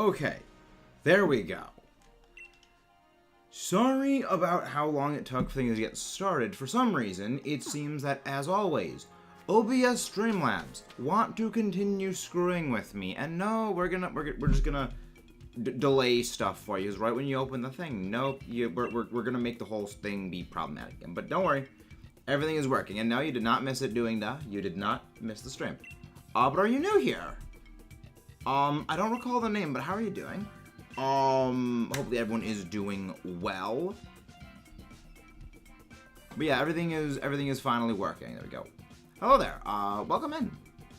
Okay, there we go. Sorry about how long it took for things to get started. For some reason, it seems that, as always, OBS Streamlabs want to continue screwing with me, and no, we're just gonna delay stuff for you. Because right when you open the thing, nope, we're gonna make the whole thing be problematic again. But don't worry, everything is working. And no, you did not miss it doing that. You did not miss the stream. But are you new here? I don't recall the name, but how are you doing? Hopefully everyone is doing well. But yeah, everything is finally working. There we go. Hello there. Welcome in.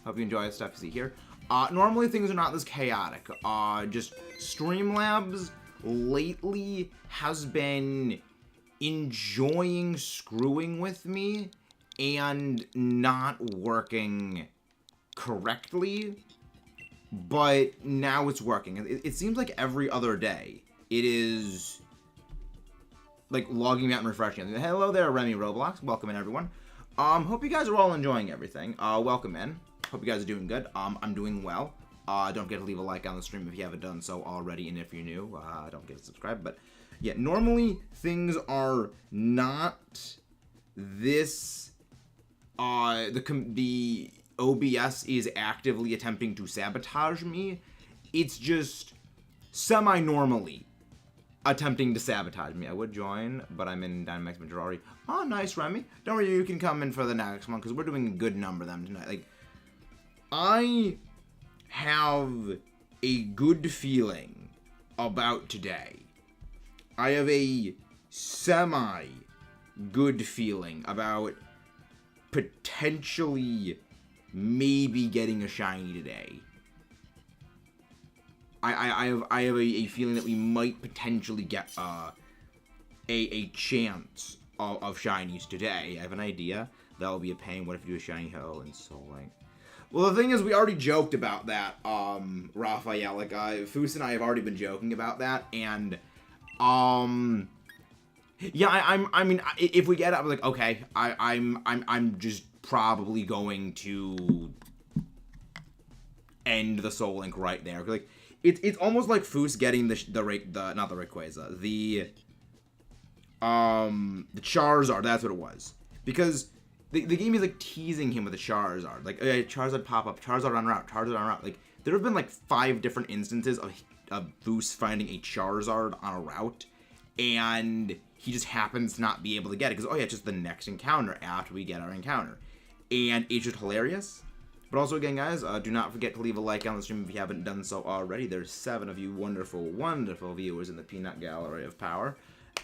Hope you enjoy the stuff you see here. Normally things are not this chaotic. Just Streamlabs lately has been enjoying screwing with me and not working correctly. But now it's working. It seems like every other day it is like logging me out and refreshing. Hello there, Remy Roblox. Welcome in, everyone. Hope you guys are all enjoying everything. Welcome in. Hope you guys are doing good. I'm doing well. Don't forget to leave a like on the stream if you haven't done so already, and if you're new, don't forget to subscribe. But yeah, normally things are not this. The OBS is actively attempting to sabotage me. It's just semi-normally attempting to sabotage me. I would join, but I'm in Dynamax majority. Oh, nice, Remy. Don't worry, you can come in for the next one, because we're doing a good number of them tonight. Like, I have a good feeling about today. I have a semi-good feeling about potentially maybe getting a shiny today. I have a feeling that we might potentially get a chance of shinies today. I have an idea. That will be a pain. What if you do a shiny hoe and Soul Link? Well, the thing is, we already joked about that, Raphael. Like, Foos and I have already been joking about that, and yeah, I mean, if we get up, like, okay, I'm just probably going to end the Soul Link right there. Like, it's almost like Foos getting not the Rayquaza, the Charizard. That's what it was, because the game is like teasing him with a Charizard, like Charizard pop up, Charizard on route, Charizard on route. Like, there have been like 5 different instances of Foos finding a Charizard on a route, and he just happens to not be able to get it because, oh yeah, it's just the next encounter after we get our encounter. And it's just hilarious. But also, again, guys, do not forget to leave a like on the stream if you haven't done so already. There's 7 of you wonderful, wonderful viewers in the peanut gallery of power.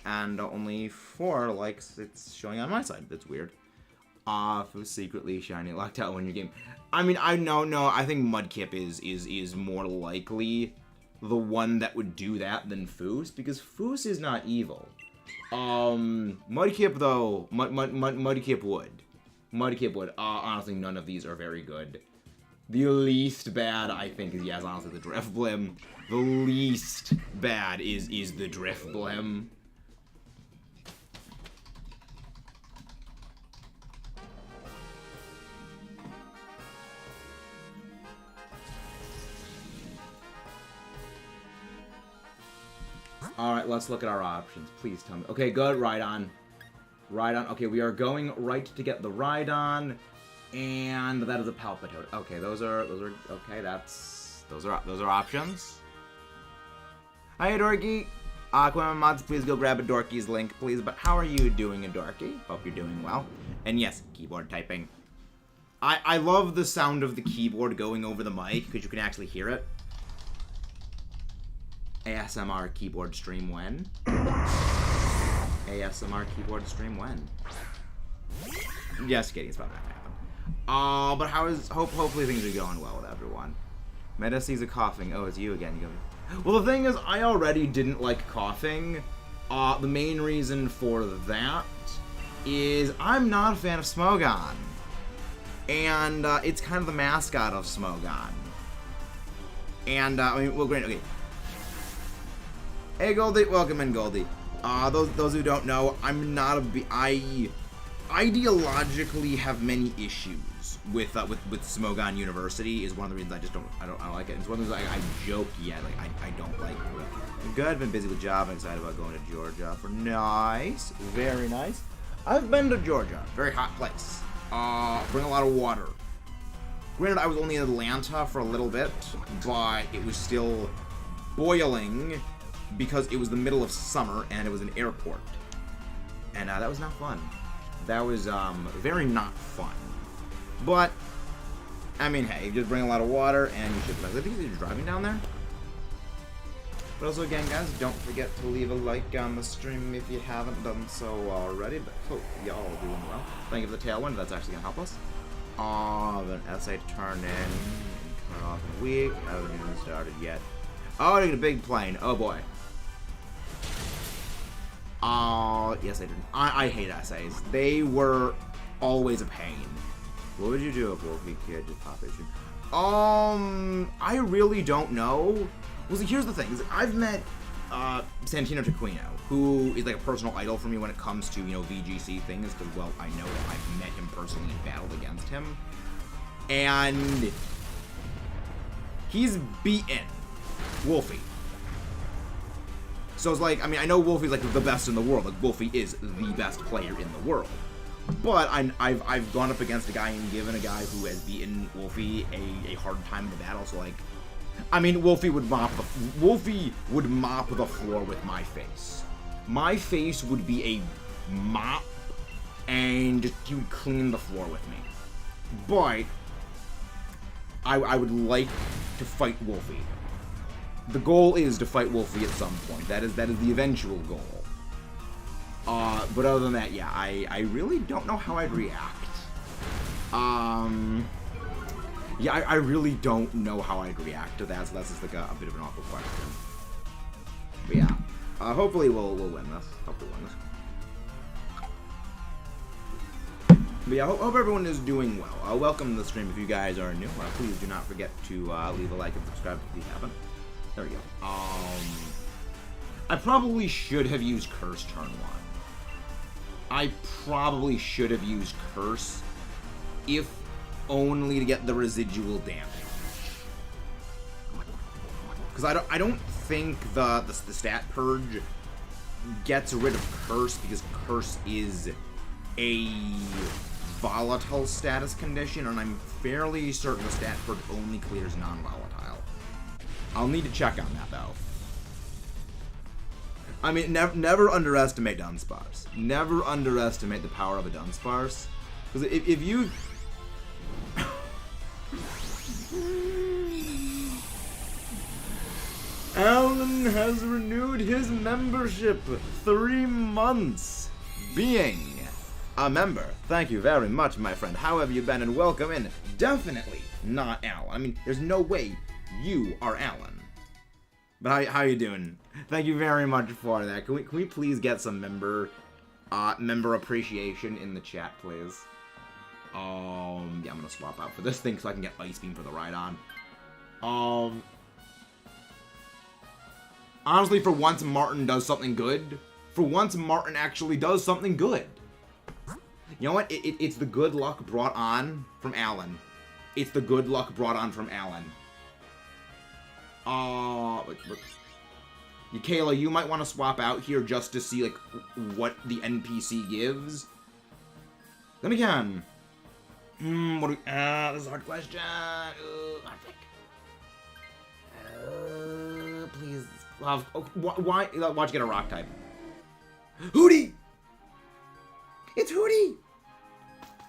And only 4 likes it's showing on my side. That's weird. For secretly shiny locked out when your game. I mean, I think Mudkip is more likely the one that would do that than Foos, because Foos is not evil. Mudkip, though, Mudkip would. Mudkip would. Honestly, none of these are very good. The least bad, I think, is, yes, honestly, the Drifblim. The least bad is the Drifblim. Alright, let's look at our options. Please tell me. Okay, good. Rhydon. Rhydon. Okay, we are going right to get the Rhydon, and that is a Palpitoad. Okay, those are okay. Those are options. Hi, Dorky. Aquaman mods, please go grab a Dorky's link, please. But how are you doing, a Dorky? Hope you're doing well. And yes, keyboard typing. I love the sound of the keyboard going over the mic because you can actually hear it. ASMR keyboard stream when? ASMR keyboard stream when? Just kidding, it's probably not gonna happen. But hopefully things are going well with everyone. Meta sees a coughing. Oh, it's you again. Well, the thing is, I already didn't like coughing. The main reason for that is I'm not a fan of Smogon. And it's kind of the mascot of Smogon. And, I mean, well, great, okay. Hey, Goldie. Welcome in, Goldie. Those who don't know, I'm not a ideologically have many issues with Smogon University. Is one of the reasons I don't like it. It's one of the reasons I joke I don't like it. Good. I've been busy with job. I'm excited about going to Georgia for nice, very nice. I've been to Georgia, very hot place. Bring a lot of water. Granted, I was only in Atlanta for a little bit, but it was still boiling because it was the middle of summer and it was an airport, and that was not fun. That was very not fun. But I mean, hey, you just bring a lot of water and you should. I think you're driving down there. But also, again, guys, don't forget to leave a like on the stream if you haven't done so already. But hope y'all are doing well. Thank you for the tailwind. That's actually gonna help us. An essay to turn in. Turn off in a week. Haven't even started yet. Oh, they get a big plane. Oh boy. Yes, I did. I hate essays. They were always a pain. What would you do if Wolfie Kid just pop issue? I really don't know. Well, see, here's the thing. I've met Santino Taquino, who is like a personal idol for me when it comes to, VGC things, because, well, I know that I've met him personally and battled against him. And he's beaten Wolfie. So it's like, I mean, I know Wolfie's like the best in the world. Like, Wolfie is the best player in the world. But I've gone up against a guy and given a guy who has beaten Wolfie a hard time in the battle. So like, I mean, Wolfie would mop the floor with my face. My face would be a mop, and he would clean the floor with me. But I would like to fight Wolfie. The goal is to fight Wolfie at some point. That is the eventual goal. But other than that, yeah, I really don't know how I'd react. Yeah, I really don't know how I'd react to that, so that's just like a bit of an awkward question. But yeah, hopefully we'll win this. Hopefully we'll win this. But yeah, hope everyone is doing well. Welcome to the stream if you guys are new. Please do not forget to leave a like and subscribe if you haven't. There we go. I probably should have used Curse turn 1. I probably should have used Curse, if only to get the residual damage. Because I don't think the stat purge gets rid of Curse, because Curse is a volatile status condition, and I'm fairly certain the stat purge only clears non-volatile. I'll need to check on that though. I mean, never underestimate Dunsparce. Never underestimate the power of a Dunsparce. Because if you... Alan has renewed his membership. 3 months being a member. Thank you very much, my friend. How have you been? And welcome in. Definitely not Alan. I mean, there's no way you are Alan. But how you doing? Thank you very much for that. Can we please get some member appreciation in the chat, please? Yeah, I'm gonna swap out for this thing so I can get Ice Beam for the ride on. Honestly, for once Martin does something good. For once Martin actually does something good. You know what? It's the good luck brought on from Alan. It's the good luck brought on from Alan. Kayla, you might want to swap out here just to see, like, what the NPC gives. Then again, what do we, this is a hard question. Hard pick. Please, why, watch get a rock type. Hootie! It's Hootie!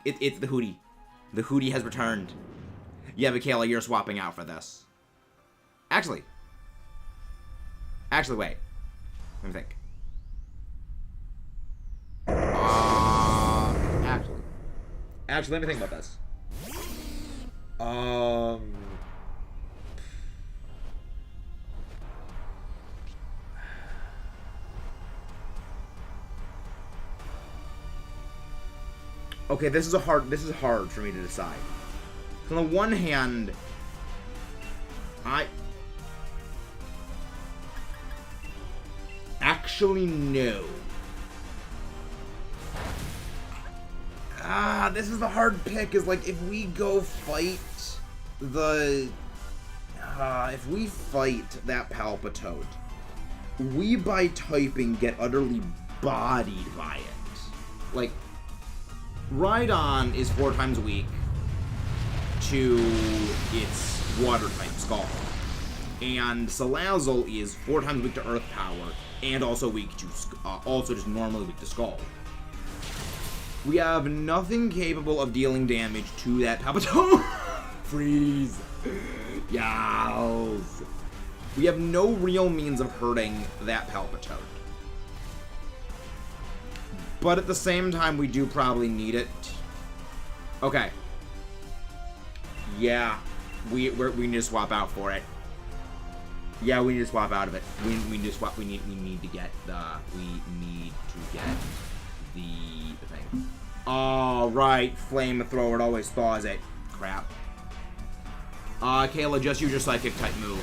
It's the Hootie. The Hootie has returned. Yeah, but Kayla, you're swapping out for this. Actually, wait. Let me think. Actually, let me think about this. Okay, this is hard for me to decide. On the one hand, actually, no. this is the hard pick, is like, if we go fight the... if we fight that Palpitoad, we by typing get utterly bodied by it. Like, Rhydon is 4 times weak to its water type Scald. And Salazzle is 4 times weak to Earth Power, and also weak to, also just normally weak to Scald. We have nothing capable of dealing damage to that Palpitoad. Freeze. Yes. We have no real means of hurting that Palpitoad. But at the same time, we do probably need it. Okay. Yeah. We need to swap out for it. Yeah, we need to swap out of it. We need to swap. We need to get the thing. Oh right, flamethrower. It always thaws it. Crap. Kayla, just use your psychic type move.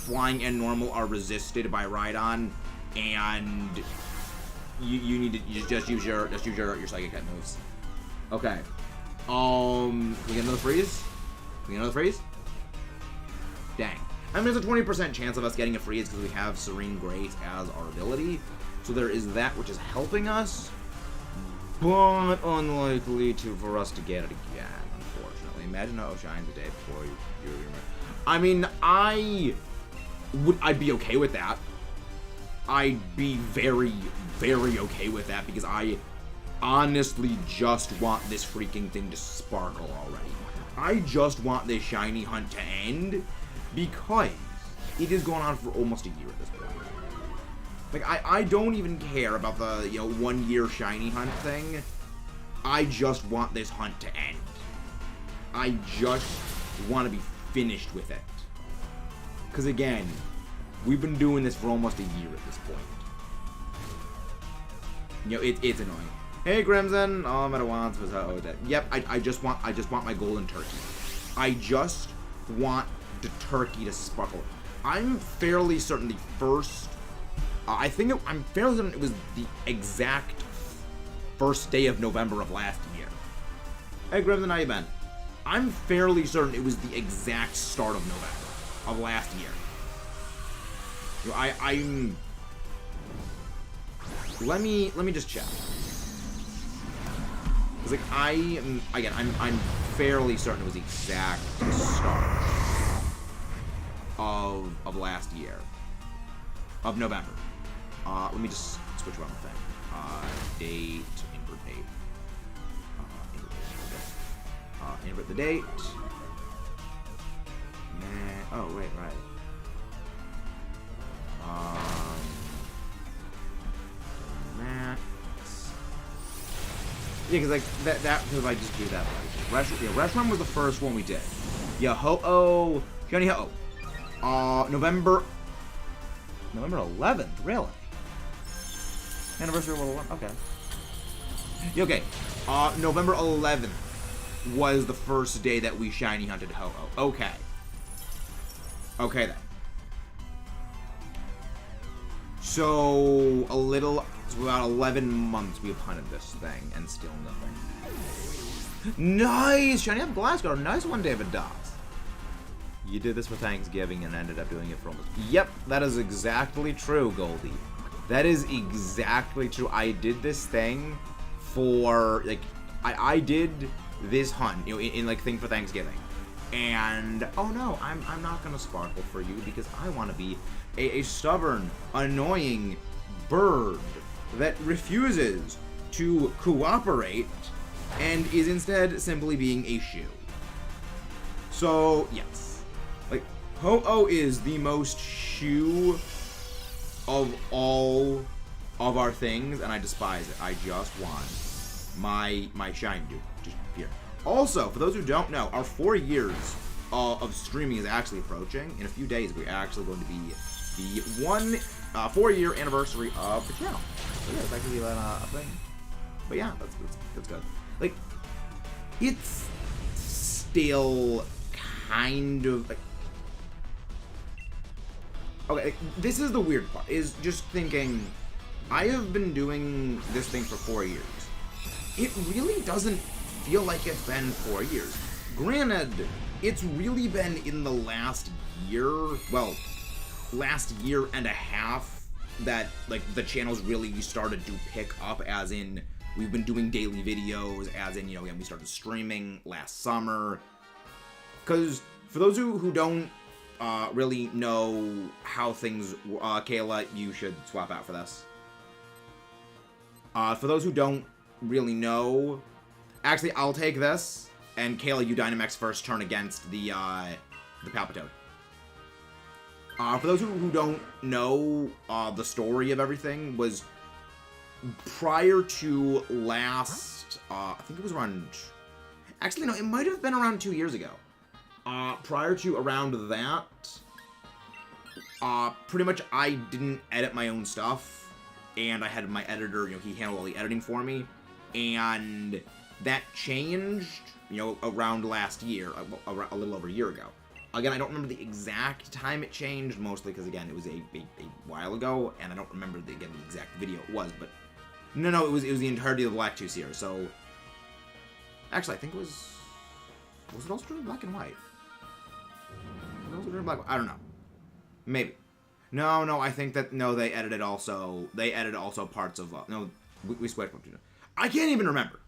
Flying and normal are resisted by Rhydon, and you need to just use your psychic type moves. Okay. We get another freeze. We get another freeze. Dang. I mean, there's a 20% chance of us getting a freeze because we have Serene Grace as our ability. So there is that, which is helping us, but unlikely for us to get it again, unfortunately. Imagine how it shines the day before you. I mean, I'd be okay with that. I'd be very, very okay with that because I honestly just want this freaking thing to sparkle already. I just want this shiny hunt to end because it has gone on for almost a year at this point. Like, I don't even care about the, 1 year shiny hunt thing. I just want this hunt to end. I just want to be finished with it. Because again, we've been doing this for almost a year at this point. It's annoying. Hey Crimson, all I'm at once was that. Yep, I just want my golden turkey. I just want the turkey to sparkle. I'm fairly certain the first. I'm fairly certain it was the exact first day of November of last year. Hey Crimson, how you been? I'm fairly certain it was the exact start of November of last year. I'm. Let me just check. Like I'm fairly certain it was the exact start of last year, of November. Let me just switch around the thing. Date, invert date. Invert the date. Nah. Oh wait, right. Max. Yeah, because like that because I just do that. Restaurant was the first one we did. Yeah, Ho-Oh, Johnny Ho-Oh. November 11th, really? Anniversary of World War I? Okay. Yeah, okay. November 11th was the first day that we shiny hunted Ho-Oh. Okay. Okay then. So about 11 months we've hunted this thing and still nothing. Nice! Shiny up Glasgow. Nice one, David Doss. You did this for Thanksgiving and ended up doing it for almost... Yep, that is exactly true, Goldie. That is exactly true. I did this thing for, like... I did this hunt, in like, thing for Thanksgiving. And, oh no, I'm not gonna sparkle for you because I want to be a stubborn, annoying bird that refuses to cooperate and is instead simply being a shoo. So, yes. Like, Ho-Oh is the most shoo of all of our things, and I despise it. I just want my shine dude just here. Also, for those who don't know, our 4 years of streaming is actually approaching. In a few days, we're actually going to be the 4-year anniversary of the channel. So yeah, it's actually a thing. But yeah, that's good. Like, it's still kind of like, okay, like, this is the weird part, is just thinking, I have been doing this thing for 4 years. It really doesn't feel like it's been 4 years. Granted, it's really been in the last year, well, last year and a half that, like, the channel's really started to pick up, as in, we've been doing daily videos, as in, you know, we started streaming last summer. Because, for those who don't really know how things, Kayla, you should swap out for this. For those who don't really know, actually, I'll take this, and Kayla, you Dynamax first turn against the Palpitoad. For those who don't know, the story of everything was prior to last, I think it was around, actually, no, it might have been around 2 years ago. Prior to around that, pretty much I didn't edit my own stuff, and I had my editor, you know, he handled all the editing for me, and that changed, you know, around last year, a little over a year ago. Again, I don't remember the exact time it changed, mostly because, again, it was a while ago, and I don't remember, the exact video it was, but no, it was the entirety of the Black 2 series, so, actually, I think it was it also in black and white? Was it also in black? I don't know. Maybe. No, I think that, no, they edited also parts of, no, we switched. I can't even remember.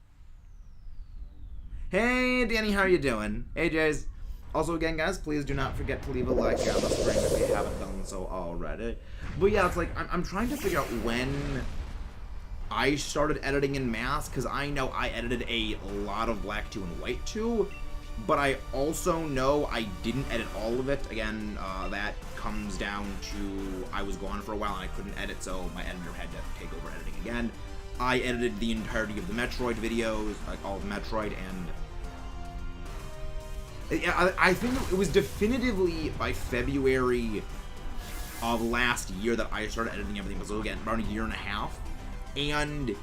Hey, Danny, how are you doing? Hey, Jays. Also, again, guys, please do not forget to leave a like here on the screen if you haven't done so already. But yeah, it's like, I'm trying to figure out when I started editing in mass, because I know I edited a lot of Black 2 and White 2, but I also know I didn't edit all of it. Again, that comes down to I was gone for a while and I couldn't edit, so my editor had to take over editing again. I edited the entirety of the Metroid videos, like all of Metroid, and I think it was definitively by February of last year that I started editing everything. So again, about a year and a half, and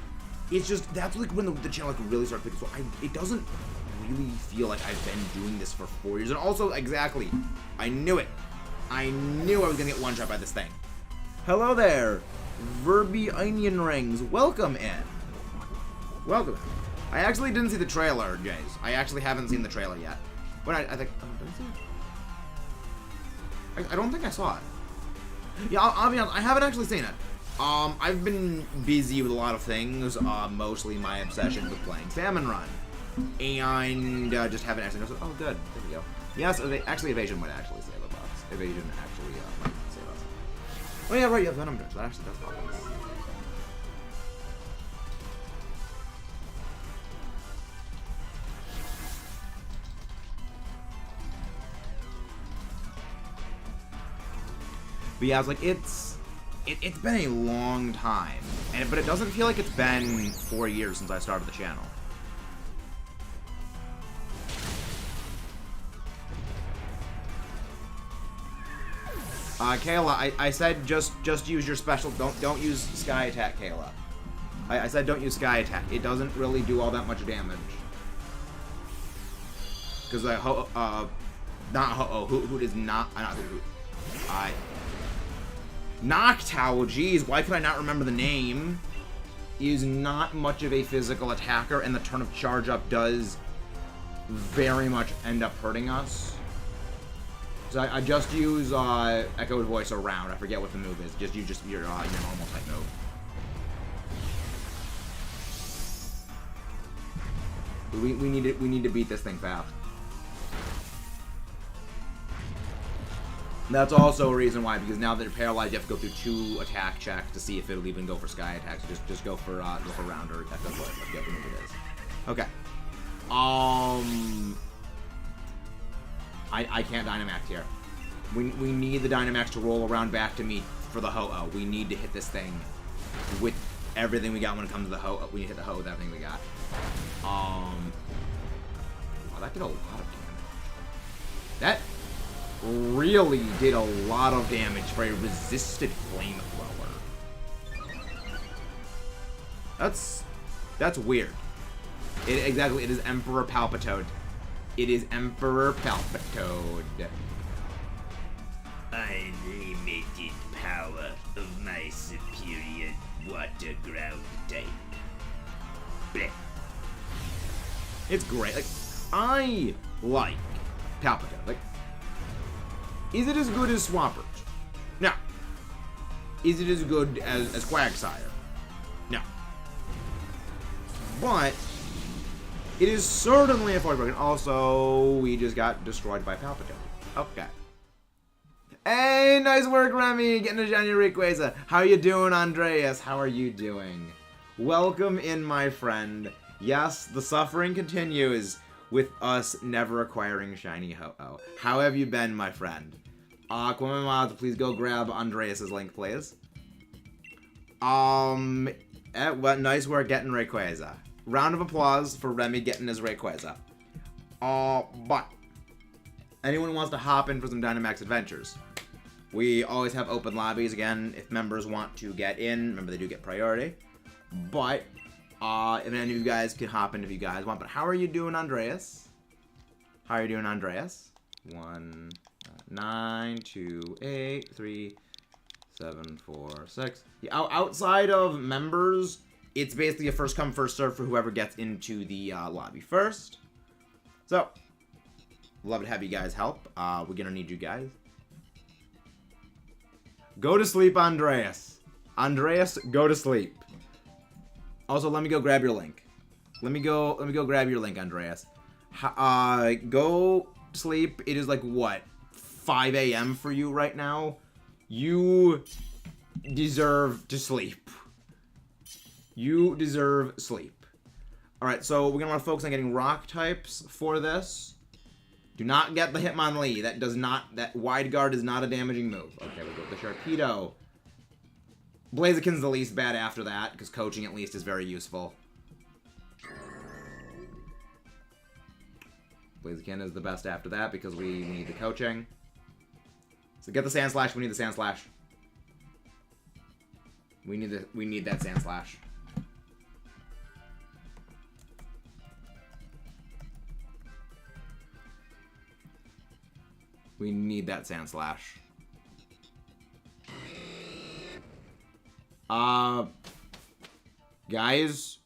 it's just, that's like when the channel like really started picking. So it doesn't really feel like I've been doing this for 4 years. And also, exactly, I knew it. I knew I was gonna get one shot by this thing. Hello there, Verby Onion Rings. Welcome in. Welcome. I actually didn't see the trailer, Jays. I actually haven't seen the trailer yet. But I think, did I see it? I don't think I saw it. Yeah, I'll be honest, I haven't actually seen it. I've been busy with a lot of things, mostly my obsession with playing Salmon Run. And, just haven't actually noticed it. Oh, good. There we go. Yes, actually, Evasion might actually save a box. Evasion actually, might save us. Oh, yeah, right, yeah, Venom Drench. That actually does help us. But yeah, I was like, it's been a long time, but it doesn't feel like it's been 4 years since I started the channel. Kayla, I said just use your special. Don't use Sky Attack, Kayla. I said don't use Sky Attack. It doesn't really do all that much damage. Because not Ho-Oh, who does not who. Noctowl, geez, why could I not remember the name? Is not much of a physical attacker, and the turn of charge up does very much end up hurting us. So I just use Echoed Voice around. I forget what the move is. Just use your normal type move. We need to beat this thing fast. That's also a reason why, because now that you're paralyzed, you have to go through 2 attack checks to see if it'll even go for Sky Attack. So just go for round or Echoed Voice. I forget what move it is. Okay. I can't Dynamax here. We need the Dynamax to roll around back to me for the Ho-Oh. We need to hit this thing with everything we got when it comes to the Ho-Oh. We need to hit the Ho-Oh with everything we got. Wow, that did a lot of damage. That really did a lot of damage for a resisted flamethrower. That's weird. Exactly, it is Emperor Palpitoad. It is Emperor Palpitoad. Unlimited power of my superior water ground type. Blech. It's great. Like, I like Palpatine. Like, is it as good as Swampert? No. Is it as good as Quagsire? No. But it is certainly a force broken. Also, we just got destroyed by Palpatine. Okay. Hey, nice work, Remy. Getting a shiny Rayquaza. How you doing, Andreas? How are you doing? Welcome in, my friend. Yes, the suffering continues with us never acquiring shiny Ho-Oh. How have you been, my friend? Aquaman, please go grab Andreas's link, please. Well, nice work getting Rayquaza. Round of applause for Remy getting his Rayquaza. But anyone wants to hop in for some Dynamax adventures? We always have open lobbies. Again, if members want to get in, remember they do get priority. But if any of you guys can hop in if you guys want. But how are you doing, Andreas? How are you doing, Andreas? 1, 9, 2, 8, 3, 7, 4, 6. Yeah, outside of members, it's basically a first come, first serve for whoever gets into the lobby first. So, love to have you guys help. We're gonna need you guys. Go to sleep, Andreas. Andreas, go to sleep. Also, let me go grab your link. Let me go grab your link, Andreas. Go sleep. It is like, what, 5 a.m. for you right now? You deserve to sleep. You deserve sleep. Alright, so we're gonna want to focus on getting rock types for this. Do not get the Hitmonlee. That wide guard is not a damaging move. Okay, we'll go with the Sharpedo. Blaziken's the least bad after that, because coaching at least is very useful. Blaziken is the best after that, because we need the coaching. So get the Sand Slash, we need the Sand Slash. We need that Sand Slash. We need that Sand Slash. Guys,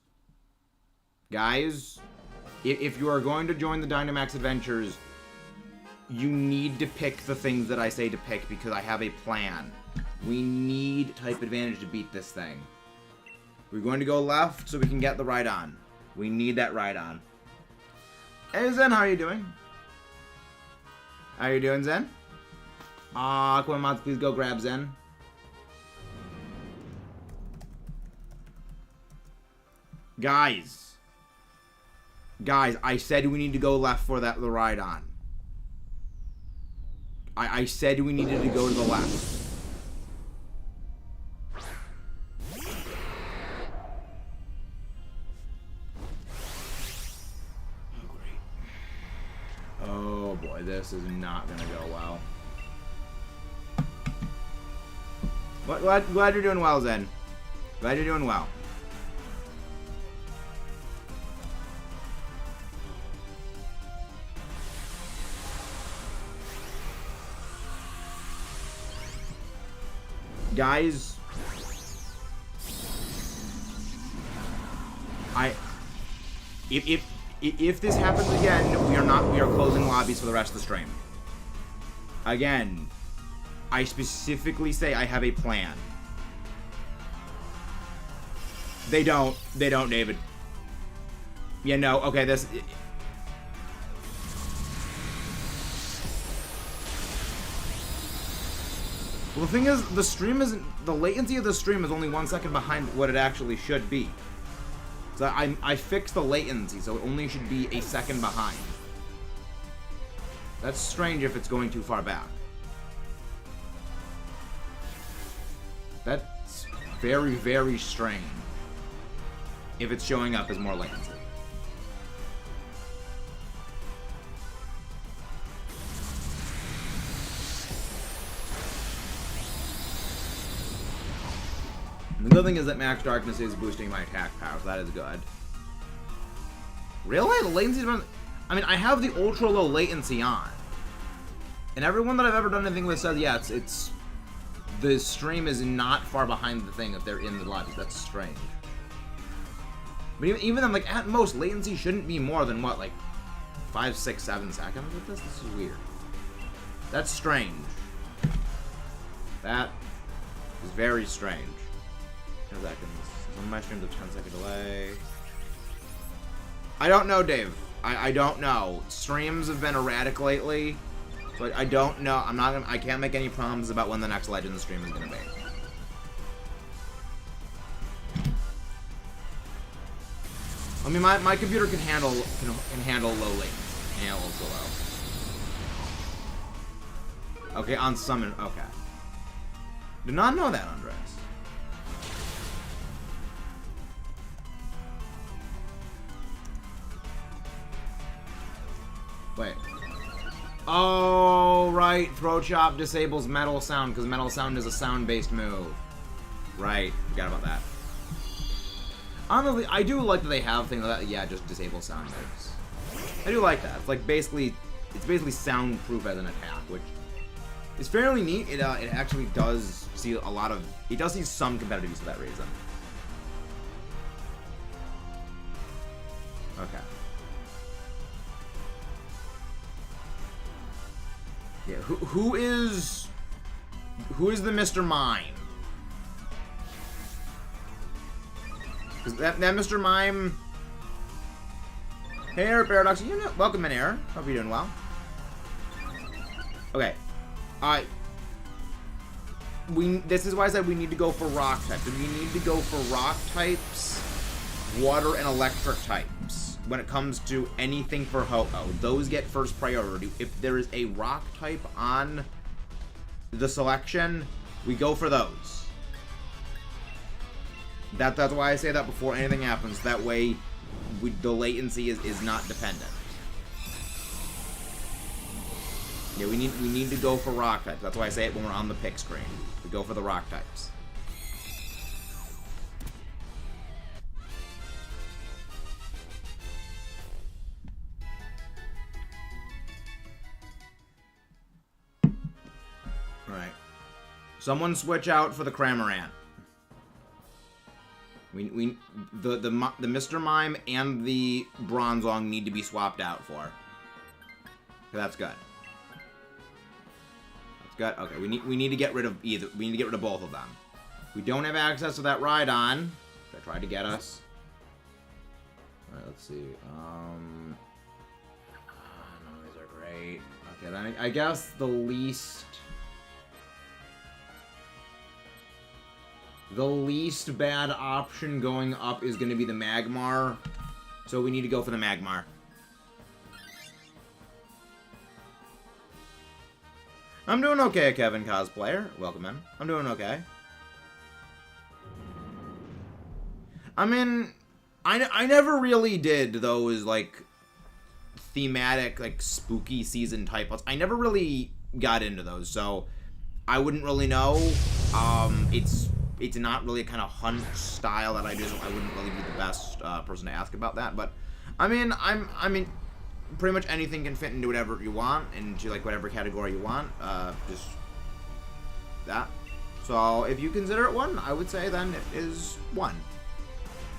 if you are going to join the Dynamax Adventures, you need to pick the things that I say to pick because I have a plan. We need type advantage to beat this thing. We're going to go left so we can get the Rhydon. We need that Rhydon. Hey Zen, how are you doing? How you doing, Zen? Aquaman, please go grab Zen. Guys, I said we need to go left for the Rhydon. I said we needed to go to the left. Oh boy, this is not gonna go well. Glad you're doing well, Zen. Glad you're doing well. Guys, if this happens again, we are closing lobbies for the rest of the stream. Again, I specifically say I have a plan. They don't, David. Yeah, no, okay, this... Well, the thing is, the stream isn't... The latency of the stream is only 1 second behind what it actually should be. So I fixed the latency, so it only should be a second behind. That's strange if it's going too far back. That's very, very strange if it's showing up as more latency. The good thing is that Max Darkness is boosting my attack power, so that is good. Really? The latency's been... I mean, I have the ultra low latency on. And everyone that I've ever done anything with says, yeah, it's... The stream is not far behind the thing if they're in the lobbies. That's strange. But even then, like, at most, latency shouldn't be more than, what, like, 5, 6, 7 seconds with this? This is weird. That's strange. That is very strange. 10 seconds. Some of my streams have 10-second delay. I don't know, Dave. I don't know. Streams have been erratic lately. So I don't know. I can't make any promises about when the next Legends stream is gonna be. I mean, my computer can handle low latency and ultra low. Okay, on summon. Okay. Did not know that, Andres. Wait. Oh, right. Throat Chop disables Metal Sound because Metal Sound is a sound-based move. Right. Forgot about that. Honestly, I do like that they have things like that. Yeah, just disable sound moves. I do like that. It's like basically soundproof as an attack, which is fairly neat. It actually does see a lot of. It does see some competitive use for that reason. Okay. Yeah. Who is the Mr. Mime? Because that Mr. Mime... Hey, Air Paradox, welcome in, Air. Hope you're doing well. Okay. This is why I said we need to go for rock types. We need to go for rock types, water, and electric types. When it comes to anything for Ho-Oh, those get first priority. If there is a rock type on the selection, we go for those. That's why I say that before anything happens. That way, the latency is not dependent. Yeah, we need to go for rock types. That's why I say it when we're on the pick screen. We go for the rock types. All right. Someone switch out for the Cramorant. The Mr. Mime and the Bronzong need to be swapped out for. Okay, that's good. That's good. Okay, we need to get rid of either. We need to get rid of both of them. We don't have access to that Rhydon. That tried to get us. All right, let's see. None of these are great. Okay, then I guess the least bad option going up is going to be the Magmar. So we need to go for the Magmar. I'm doing okay, Kevin Cosplayer. Welcome in. I'm doing okay. I mean, I never really did those, like, thematic, like, spooky season type ones. I never really got into those, so I wouldn't really know. It's not really a kind of hunt style that I do, so I wouldn't really be the best person to ask about that. But I mean, pretty much anything can fit into whatever you want, into like whatever category you want. Just that. So if you consider it one, I would say then it is one.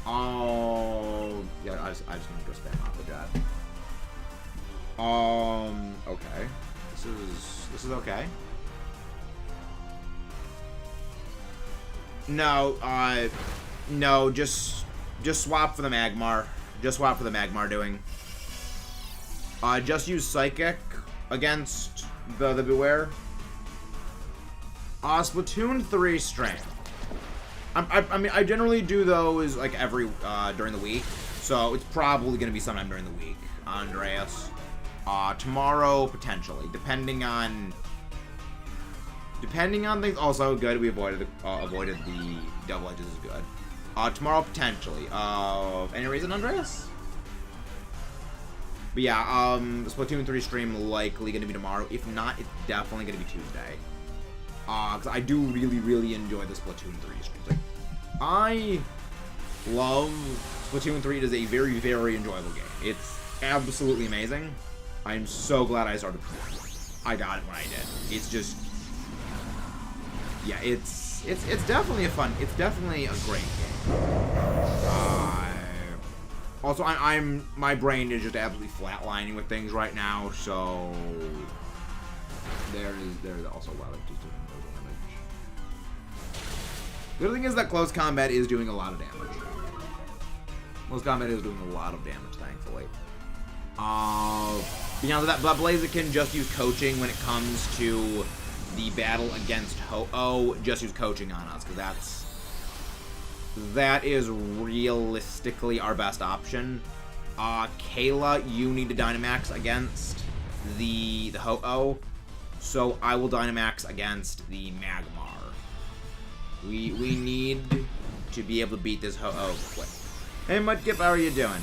Oh, yeah. I just need to go spam off the chat. Okay. This is okay. No, no, just swap for the Magmar. Just swap for the Magmar doing. Just use Psychic against the Beware. Splatoon 3 Strength. I mean, I generally do those, like, every, during the week. So, it's probably gonna be sometime during the week, Andreas. Tomorrow, potentially, depending on things. Also good. We avoided the double edges is good. Tomorrow potentially. Any reason, Andreas? But yeah, Splatoon 3 stream likely gonna be tomorrow. If not, it's definitely gonna be Tuesday. Cause I do really enjoy the Splatoon 3 streams. Like, I love Splatoon 3. It is a very enjoyable game. It's absolutely amazing. I'm so glad I started. I got it when I did. It's just. Yeah, it's definitely a fun. It's definitely a great game. Also, my brain is just absolutely flatlining with things right now, so there's also a lot of just doing no damage. The other thing is that close combat is doing a lot of damage. Close combat is doing a lot of damage, thankfully. Beyond that, Blaziken just use coaching when it comes to the battle against Ho-Oh. Just use coaching on us, because that is realistically our best option. Kayla, you need to Dynamax against the Ho-Oh, so I will Dynamax against the Magmar. We need to be able to beat this Ho-Oh quick. Hey, Mudkip, how are you doing?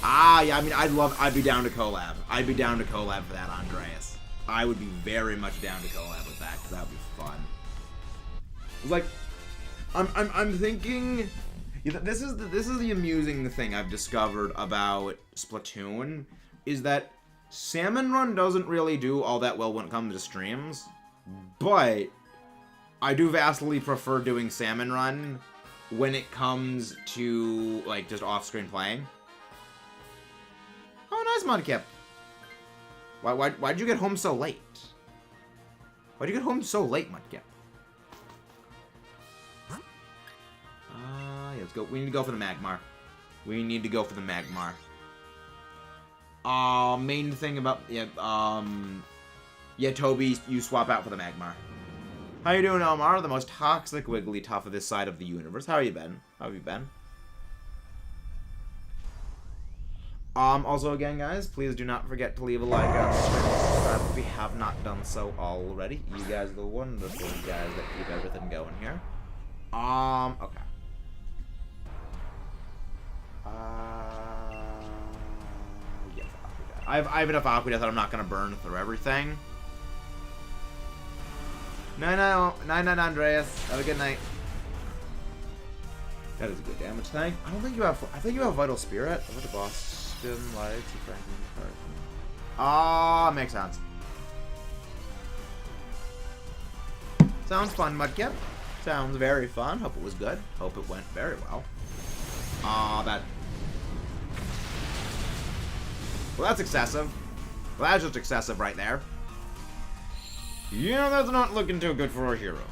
Yeah, I mean, I'd be down to collab. I'd be down to collab for that, Andreas. I would be very much down to collab with that, because that would be fun. It's like, I'm thinking, this is the amusing thing I've discovered about Splatoon, is that Salmon Run doesn't really do all that well when it comes to streams, but I do vastly prefer doing Salmon Run when it comes to, like, just off-screen playing. Oh, nice, Mudkip. Why'd you get home so late? Why'd you get home so late, Mudkip? Yeah, let's go. We need to go for the Magmar. We need to go for the Magmar. Main thing about, yeah, Toby, you swap out for the Magmar. How you doing, Omar? The most toxic Wigglytuff of this side of the universe. How you been? How have you been? Also, again, guys, please do not forget to leave a like on the stream if we have not done so already. You guys are the wonderful guys that keep everything going here. Okay. Yes, I have enough Aqueduct that I'm not gonna burn through everything. Night, Andreas. Have a good night. That is a good damage tank. I don't think you have. I think you have Vital Spirit. What the Boston Lights? Makes sense. Sounds fun, Mudkip. Sounds very fun. Hope it was good. Hope it went very well. Well, that's excessive. Well, that's just excessive right there. Yeah, that's not looking too good for our heroes.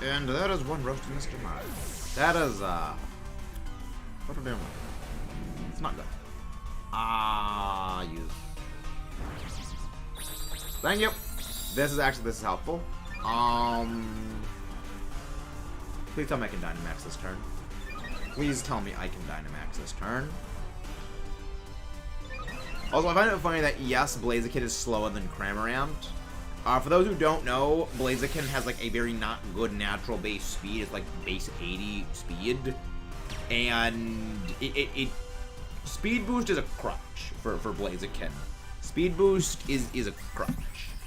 And that is one roast to Mr. Mars. That is, what are we doing? It's not good. Use. Thank you. This is helpful. Please tell me I can Dynamax this turn. Please tell me I can Dynamax this turn. Also, I find it funny that, yes, Blaziken is slower than Cramorant. For those who don't know, Blaziken has, like, a very not good natural base speed. It's, like, base 80 speed. And Speed Boost is a crutch for Blaziken. Speed Boost is a crutch.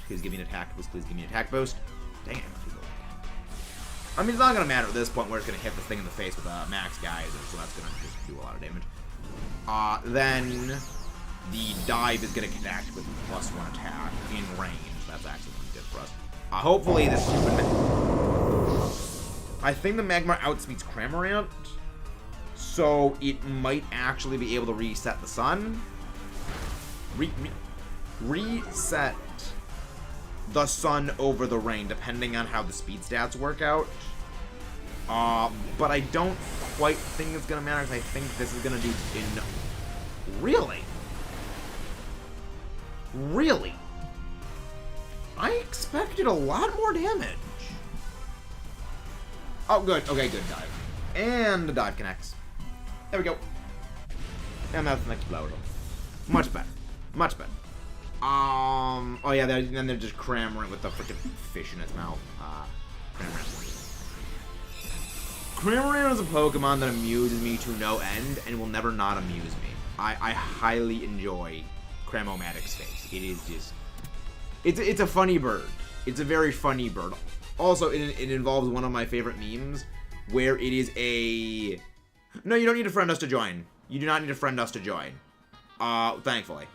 Please give me an attack boost. Please give me an attack boost. Dang it. I mean, it's not going to matter at this point where it's going to hit the thing in the face with Max Geyser, so that's going to just do a lot of damage. Then the dive is going to connect with +1 attack in range. That's actually what it did for us. Hopefully this stupid I think the Magmar outspeeds Cramorant, so it might actually be able to reset the sun. Reset the sun over the rain, depending on how the speed stats work out. But I don't quite think it's going to matter, because I think this is going to do Really? Really? I expected a lot more damage. Oh, good. Okay, good dive. And the dive connects. There we go. And that's an explosion. Much better. Much better. Oh yeah, then they're just Cramorant with the freaking fish in its mouth. Cramorant is a Pokemon that amuses me to no end and will never not amuse me. I highly enjoy Cramomatic's face. It is just... It's a funny bird. It's a very funny bird. Also, it involves one of my favorite memes, where it is a... No, you don't need to friend us to join. You do not need to friend us to join. Thankfully.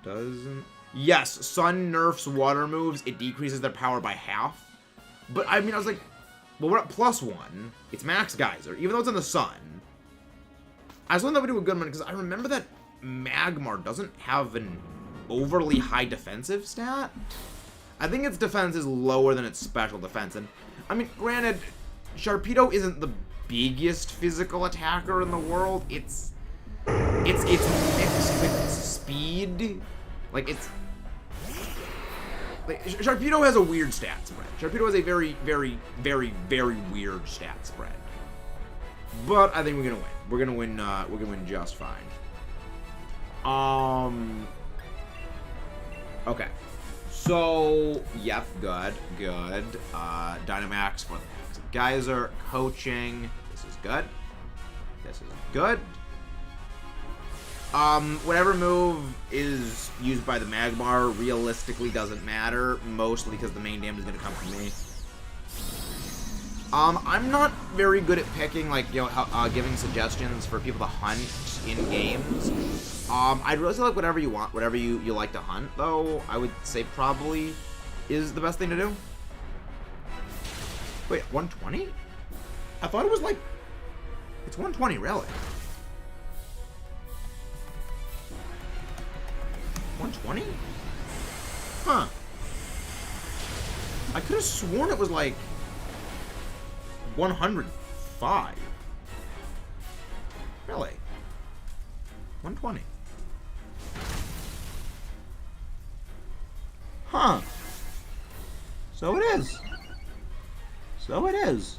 Doesn't... Yes, Sun nerfs water moves. It decreases their power by half. But, I mean, I was like... Well, we're at +1. It's max geyser, even though it's in the sun. I just want that we do a good one, because I remember that Magmar doesn't have an overly high defensive stat. I think its defense is lower than its special defense, and I mean, granted, Sharpedo isn't the biggest physical attacker in the world. It's mixed with speed. Like, it's... Like, Sharpedo has a weird stat spread. Sharpedo has a very, very, very, very weird stat spread. But I think we're gonna win. We're gonna win just fine. Okay. So, yep, good. Dynamax for the Geyser, coaching. This is good. This is good. Whatever move is used by the Magmar realistically doesn't matter, mostly because the main damage is gonna come from me. I'm not very good at picking, like, you know, giving suggestions for people to hunt in games. I'd really say, like, whatever you want, whatever you like to hunt, though, I would say probably is the best thing to do. Wait, 120? I thought it was, like, it's 120, really. 120? Huh. I could have sworn it was, like, 105. Really? 120. Huh. So it is. So it is.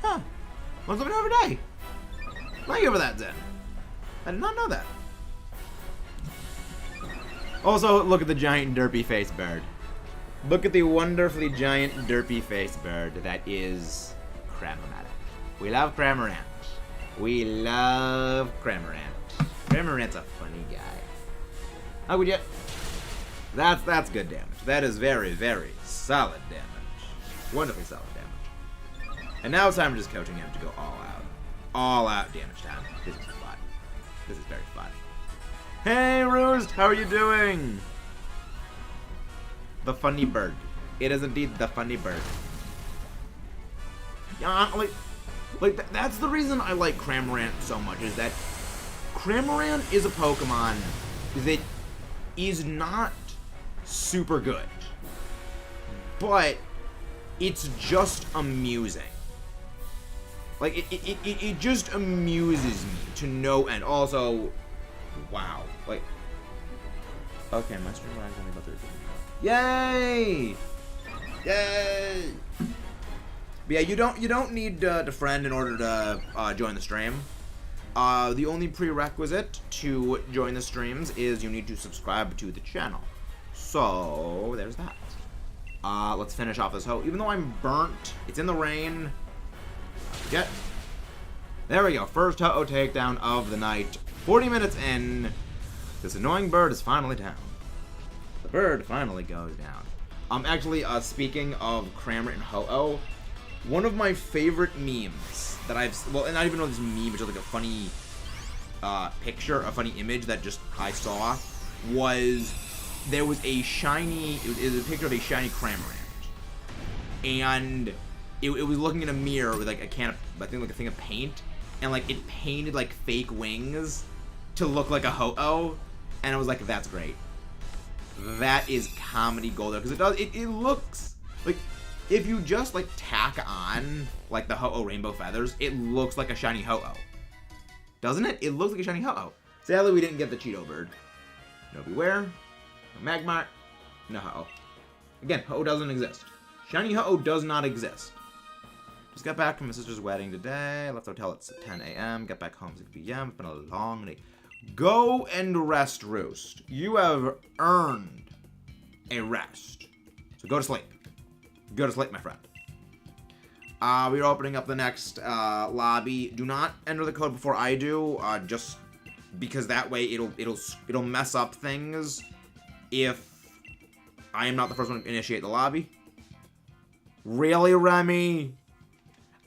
Huh. Let's let me know every day. Thank you for that, Zen. I did not know that. Also, look at the giant derpy face bird. Look at the wonderfully giant derpy face bird that is Cramorant. We love Cramorant. We love Cramorant. Cramorant's a funny guy. How would you? That's good damage. That is very, very solid damage. Wonderfully solid damage. And now it's time for just coaching him to go all out. All out damage time. This is fun. This is very fun. Hey, Roost, how are you doing? The funny bird. It is indeed the funny bird. Yeah, that's the reason I like Cramorant so much, is that Cramorant is a Pokemon that is not super good, but it's just amusing. Like, it just amuses me to no end. Also, wow. Like, okay, my stream lag is only about 30 seconds. Yay! Yay! But yeah, you don't need to friend in order to join the stream. The only prerequisite to join the streams is you need to subscribe to the channel. So there's that. Let's finish off this hoe. Even though I'm burnt, it's in the rain. Not forget. There we go. First ho-oh takedown of the night. 40 minutes in. This annoying bird is finally down. The bird finally goes down. Actually, speaking of Cramorant and ho-oh, one of my favorite memes that well, and I don't even know this meme, but just like a funny picture, a funny image that just I saw, was there was a shiny, it was a picture of a shiny Cramorant, and it was looking in a mirror with like a can of, I think like a thing of paint, and like it painted like fake wings to look like a ho-oh, and I was like, that's great. That is comedy gold there, because it looks like, if you just like tack on like the ho-oh rainbow feathers, it looks like a shiny ho-oh. Doesn't it? It looks like a shiny ho-oh. Sadly, we didn't get the Cheeto bird. No Beware, no Magmar, no ho-oh. Again, ho-oh doesn't exist. Shiny ho-oh does not exist. Just got back from my sister's wedding today. Left hotel at 10 a.m. Got back home 6 p.m. It's been a long day. Go and rest, Roost. You have earned a rest. So go to sleep. Go to sleep, my friend. We're opening up the next lobby. Do not enter the code before I do, just because that way it'll mess up things if I am not the first one to initiate the lobby. Really, Remy?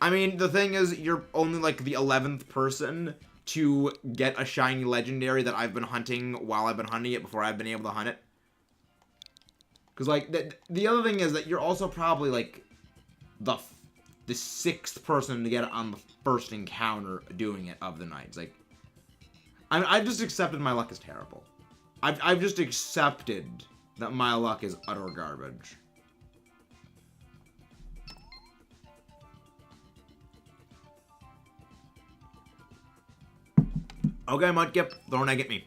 I mean, the thing is, you're only like the 11th person to get a shiny legendary that I've been hunting while I've been hunting it before I've been able to hunt it. Because, like, the other thing is that you're also probably, like, the 6th person to get it on the first encounter doing it of the night. It's like, I've just accepted my luck is terrible. I've just accepted that my luck is utter garbage. Okay, Mudkip, throw an egg at me.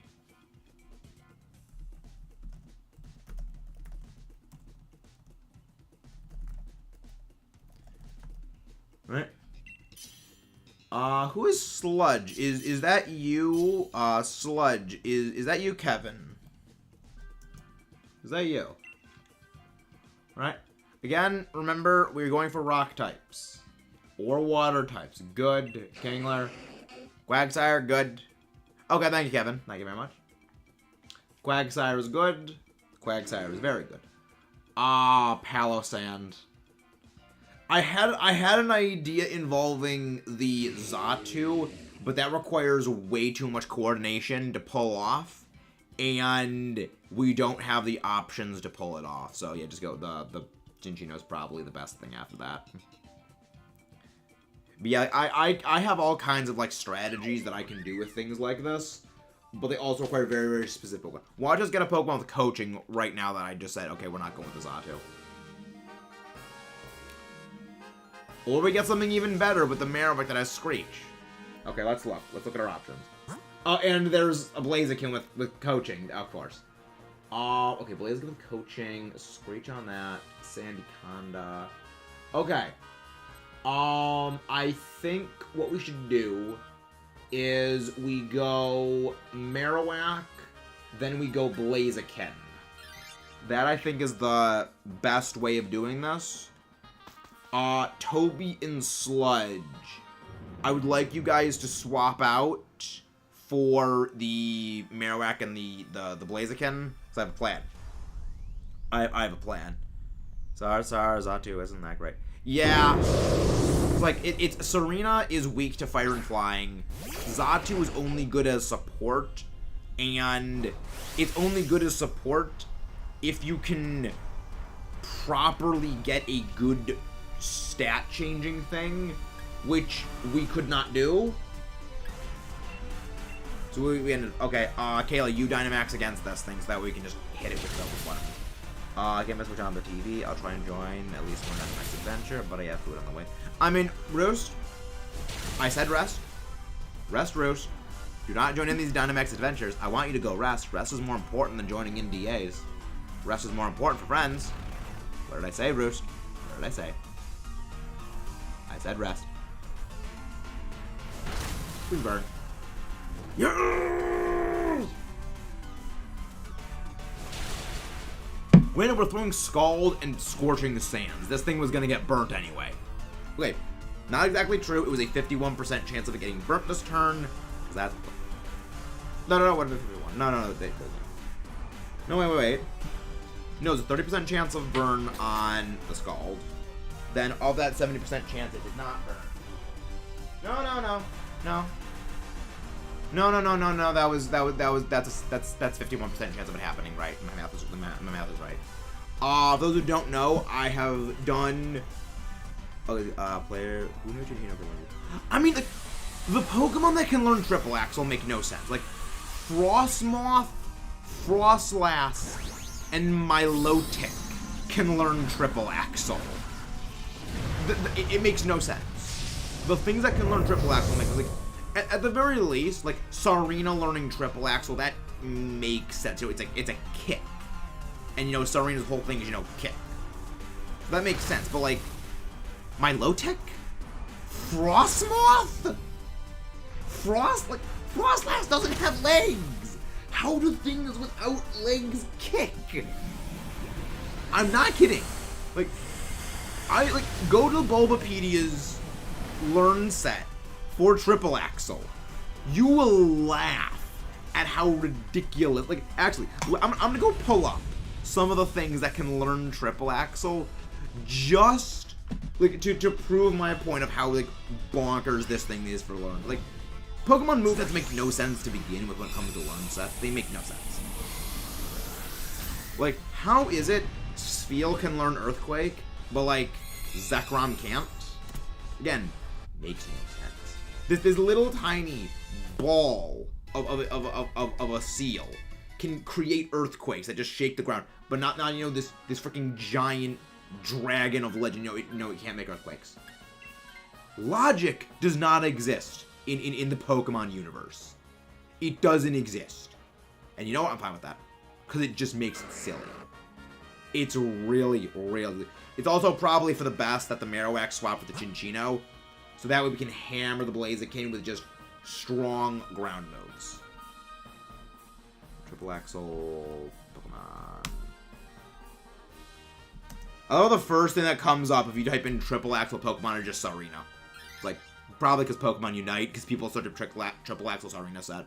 Right. Who is Sludge? Is that you? Sludge. Is that you, Kevin? Is that you? Right. Again, remember, we're going for rock types. Or water types. Good. Kingler. Quagsire, good. Okay, thank you, Kevin. Thank you very much. Quagsire is good. Quagsire is very good. Palossand. I had an idea involving the Xatu, but that requires way too much coordination to pull off, and we don't have the options to pull it off. So yeah, just go the Cinccino is probably the best thing after that. But yeah, I have all kinds of like strategies that I can do with things like this, but they also require very, very specific. Watch us get a Pokemon with coaching right now that I just said, okay, we're not going with the Xatu. Or we get something even better with the Marowak that has Screech. Okay, let's look. Let's look at our options. And there's a Blaziken with coaching, of course. Okay, Blaziken with coaching, Screech on that, Sandaconda. Okay. I think what we should do is we go Marowak, then we go Blaziken. That, I think, is the best way of doing this. Toby and Sludge. I would like you guys to swap out for the Marowak and the Blaziken, because I have a plan. I have a plan. Xatu isn't that great. Yeah. It's like, it's Serena is weak to fire and flying. Xatu is only good as support. And it's only good as support if you can properly get a good stat changing thing, which we could not do. So we ended. Okay, Kayla, you Dynamax against this thing so that we can just hit it with double one. I can't switch on the TV. I'll try and join at least one Dynamax adventure, but I have food on the way. I mean, Roost. I said rest. Rest, Roost. Do not join in these Dynamax adventures. I want you to go rest. Rest is more important than joining in DAs. Rest is more important for friends. What did I say, Roost? What did I say? I said rest. Please burn. Yes! When we're throwing Scald and Scorching Sands, this thing was gonna get burnt anyway. Okay, not exactly true. It was a 51% chance of it getting burnt this turn. Cause that's no. What is it? 51? No. No, wait. No, it's a 30% chance of burn on the Scald. Then of that 70% chance, it did not burn. No. That's 51% chance of it happening, right? My math is right. Those who don't know, I have done. Player who knew Cinccino could learn. I mean, the Pokemon that can learn Triple Axle make no sense. Like Frostmoth, Frostlass, and Milotic can learn Triple Axle. It makes no sense. The things that can learn Triple Axle make like at the very least, like Serena learning Triple Axle, that makes sense. You know, it's a kick, and you know Serena's whole thing is kick. That makes sense. But like Milotic, Frostmoth, Frostlass doesn't have legs. How do things without legs kick? I'm not kidding. Like. Go to Bulbapedia's learn set for Triple Axle. You will laugh at how ridiculous. Like, actually, I'm gonna go pull up some of the things that can learn Triple Axle, just like to prove my point of how like bonkers this thing is for learn. Like, Pokemon movements make no sense to begin with when it comes to learn sets. They make no sense. Like, how is it Spheal can learn Earthquake, but like Zekrom can't. Again, makes no sense. This little tiny ball of a seal can create earthquakes that just shake the ground, but not you know, this freaking giant dragon of legend. It can't make earthquakes. Logic does not exist in the Pokemon universe. It doesn't exist. And you know what? I'm fine with that. Because it just makes it silly. It's really, really... It's also probably for the best that the Marowak swapped with the Chinchino. So that way we can hammer the Blaziken with just strong ground moves. Triple Axel... Pokemon... Oh, the first thing that comes up if you type in Triple Axel Pokemon are just Sarina. Like, probably because Pokemon Unite, because people search up Triple Axel Sarina set.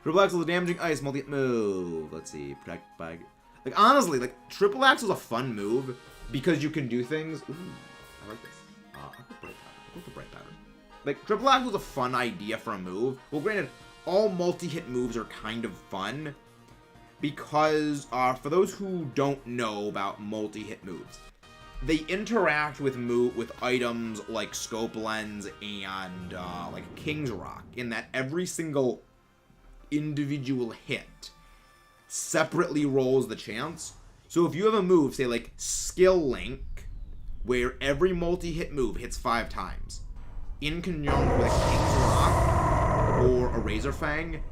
Triple Axel is a damaging ice multi move. Let's see, protect by... Like, honestly, like, Triple Axel is a fun move because you can do things... Ooh, I like this. I'll go Bright Powder. I'll go the Bright Powder. Like, Triple Axel is a fun idea for a move. Well, granted, all multi-hit moves are kind of fun because, for those who don't know about multi-hit moves, they interact with items like Scope Lens and, like, King's Rock, in that every single individual hit separately rolls the chance. So if you have a move, say like Skill Link, where every multi-hit move hits 5 times, in conjunction with a King's Rock or a Razor Fang,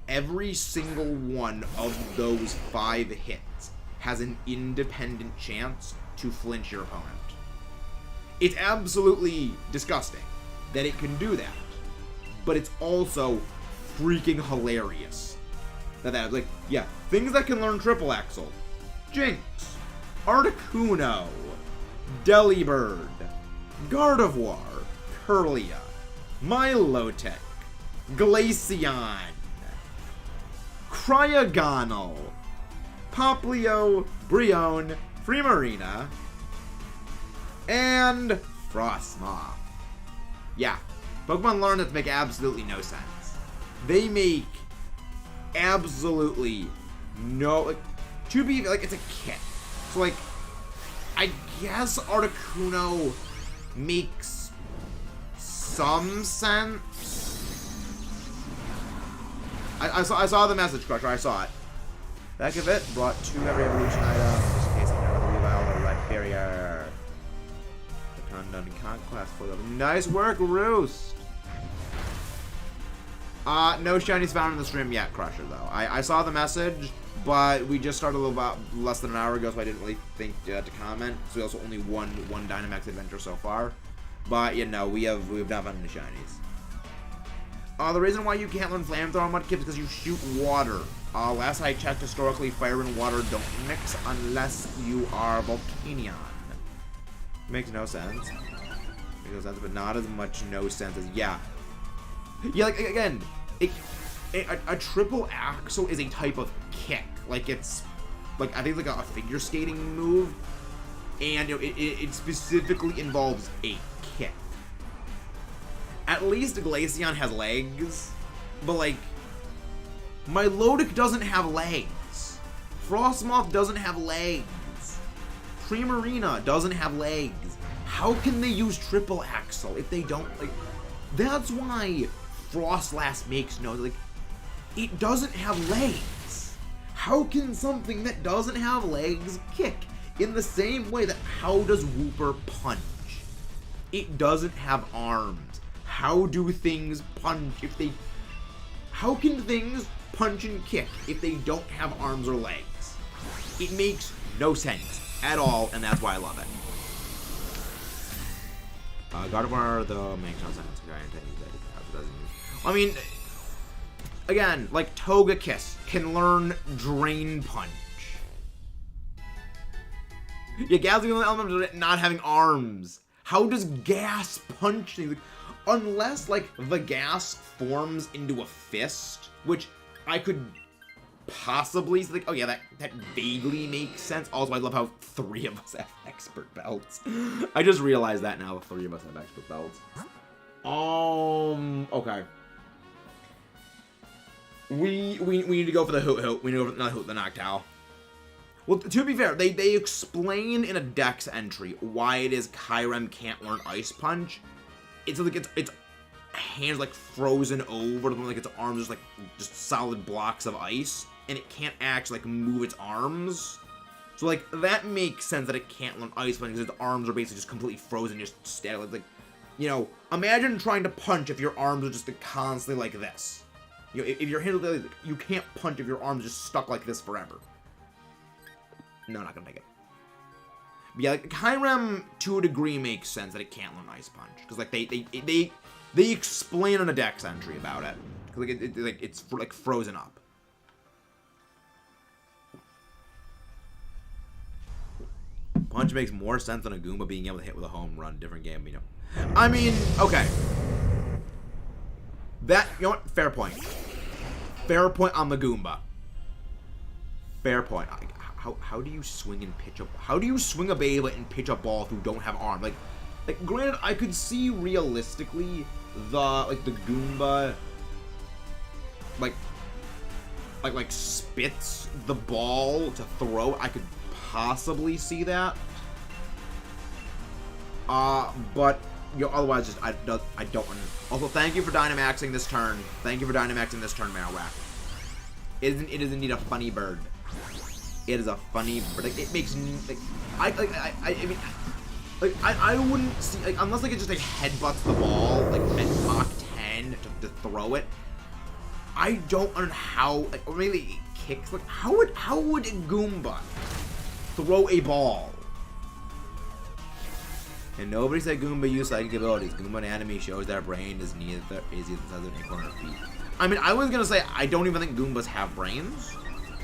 every single one of those 5 hits has an independent chance to flinch your opponent. It's absolutely disgusting that it can do that, but it's also freaking hilarious. That like, yeah, things that can learn Triple Axel. Jinx, Articuno, Delibird, Gardevoir, Kirlia, Milotic, Glaceon, Cryogonal, Poplio, Brionne, Primarina, and Frostmoth. Yeah, Pokemon learn that to make absolutely no sense. They make absolutely no... Like, to be... Like, it's a kit. So, like, I guess Articuno makes some sense. I saw the message, Crusher. I saw it. Back of it, brought 2 every evolution item, just in case I know the Weavile or Red Barrier. The Condon Conquest for them. Nice work, Roost! No shinies found in the stream yet, Crusher, though. I saw the message, but we just started a little about less than an hour ago, so I didn't really think to comment. So we also only one Dynamax adventure so far. But, you know, we have not found any shinies. The reason why you can't learn Flamethrower on Mudkip is because you shoot water. Last I checked, historically, fire and water don't mix unless you are Volcanion. Makes no sense. Makes no sense, but not as much no sense as, yeah. Yeah, like, again, a Triple Axel is a type of kick. Like, it's, like, I think it's like a figure skating move. And you know, it specifically involves a kick. At least Glaceon has legs. But, like, Milotic doesn't have legs. Frostmoth doesn't have legs. Primarina doesn't have legs. How can they use Triple Axel if they don't, like... That's why Frostlass makes no, like, it doesn't have legs. How can something that doesn't have legs kick? In the same way that how does Wooper punch? It doesn't have arms. How do things punch if they... How can things punch and kick if they don't have arms or legs? It makes no sense at all, and that's why I love it. Gardevoir, though, makes no sense. I mean, again, like Togekiss can learn Drain Punch. Yeah, Gas is the only element of not having arms. How does Gas punch things? Unless, like, the Gas forms into a fist, which I could possibly, like, oh yeah, that vaguely makes sense. Also, I love how 3 of us have expert belts. I just realized that now, 3 of us have expert belts. Okay. We need to go for the Hoot. We need to go for the Noctowl. Well, to be fair, they explain in a Dex entry why it is Kyrem can't learn Ice Punch. It's like its hands like frozen over, like its arms just solid blocks of ice, and it can't actually like move its arms. So like that makes sense that it can't learn Ice Punch because its arms are basically just completely frozen, just static. Like, you know, imagine trying to punch if your arms are just constantly like this. You know, if your hands are like, you can't punch if your arms are just stuck like this forever. No, not gonna make it. But yeah, like, Kyrem to a degree makes sense that it can't learn Ice Punch because like they explain on a Dex entry about it because like it's like frozen up. Punch makes more sense than a Goomba being able to hit with a home run. Different game, you know. I mean, okay. That, you know what? Fair point. Fair point on the Goomba. Fair point. How do you swing and pitch a... How do you swing a Beyblade and pitch a ball if you don't have arms? Like granted, I could see realistically the Goomba like spits the ball to throw. I could possibly see that. But you know, otherwise, just I don't. Also, thank you for Dynamaxing this turn. Thank you for Dynamaxing this turn, Marowak. It is indeed a funny bird. It is a funny bird. Like, it makes like I mean, like I wouldn't see like unless like it just like headbutts the ball like at Mach 10 to throw it. I don't understand how like or maybe it kicks like how would Goomba throw a ball? And nobody said Goomba use psychic abilities. Goomba anime shows their brain is neither the size of an acorn or feet. I mean, I was gonna say I don't even think Goombas have brains.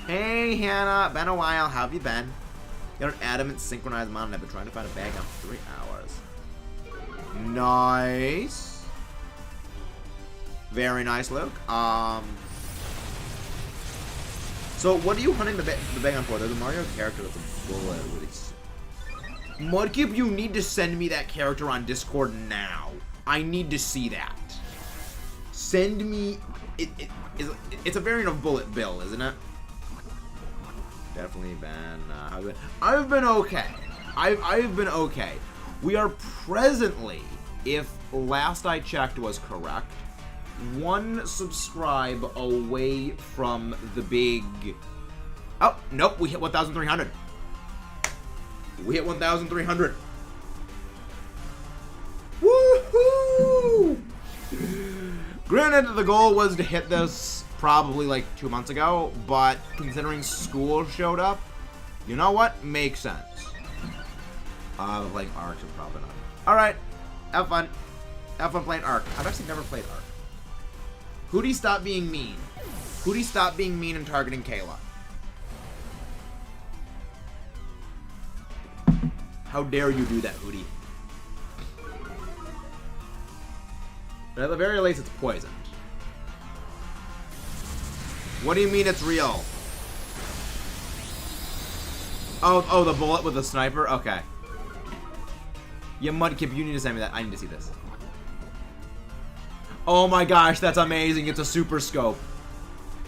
Hey Hannah, been a while. How have you been? You're an adamant synchronized mon. I've been trying to find a bag on 3 hours. Nice. Very nice, Luke. So what are you hunting the bag on for? There's a Mario character that's a bullet with its... Mudkip, you need to send me that character on Discord now. I need to see that. Send me... It's a variant of Bullet Bill, isn't it? Definitely been... I've been okay. I've been okay. We are presently, if last I checked was correct, 1 subscribe away from the big... Oh, nope, we hit 1,300. We hit 1,300. Woohoo! Granted, the goal was to hit this probably like 2 months ago, but considering school showed up, you know what? Makes sense. Playing Ark is probably not. Alright, have fun. Have fun playing Ark. I've actually never played Ark. Hootie, stop being mean. Hootie, stop being mean and targeting Kayla. How dare you do that, Hootie? But at the very least, it's poisoned. What do you mean it's real? Oh, the bullet with the sniper? Okay. Yeah, Mudkip, you need to send me that. I need to see this. Oh my gosh, that's amazing. It's a super scope.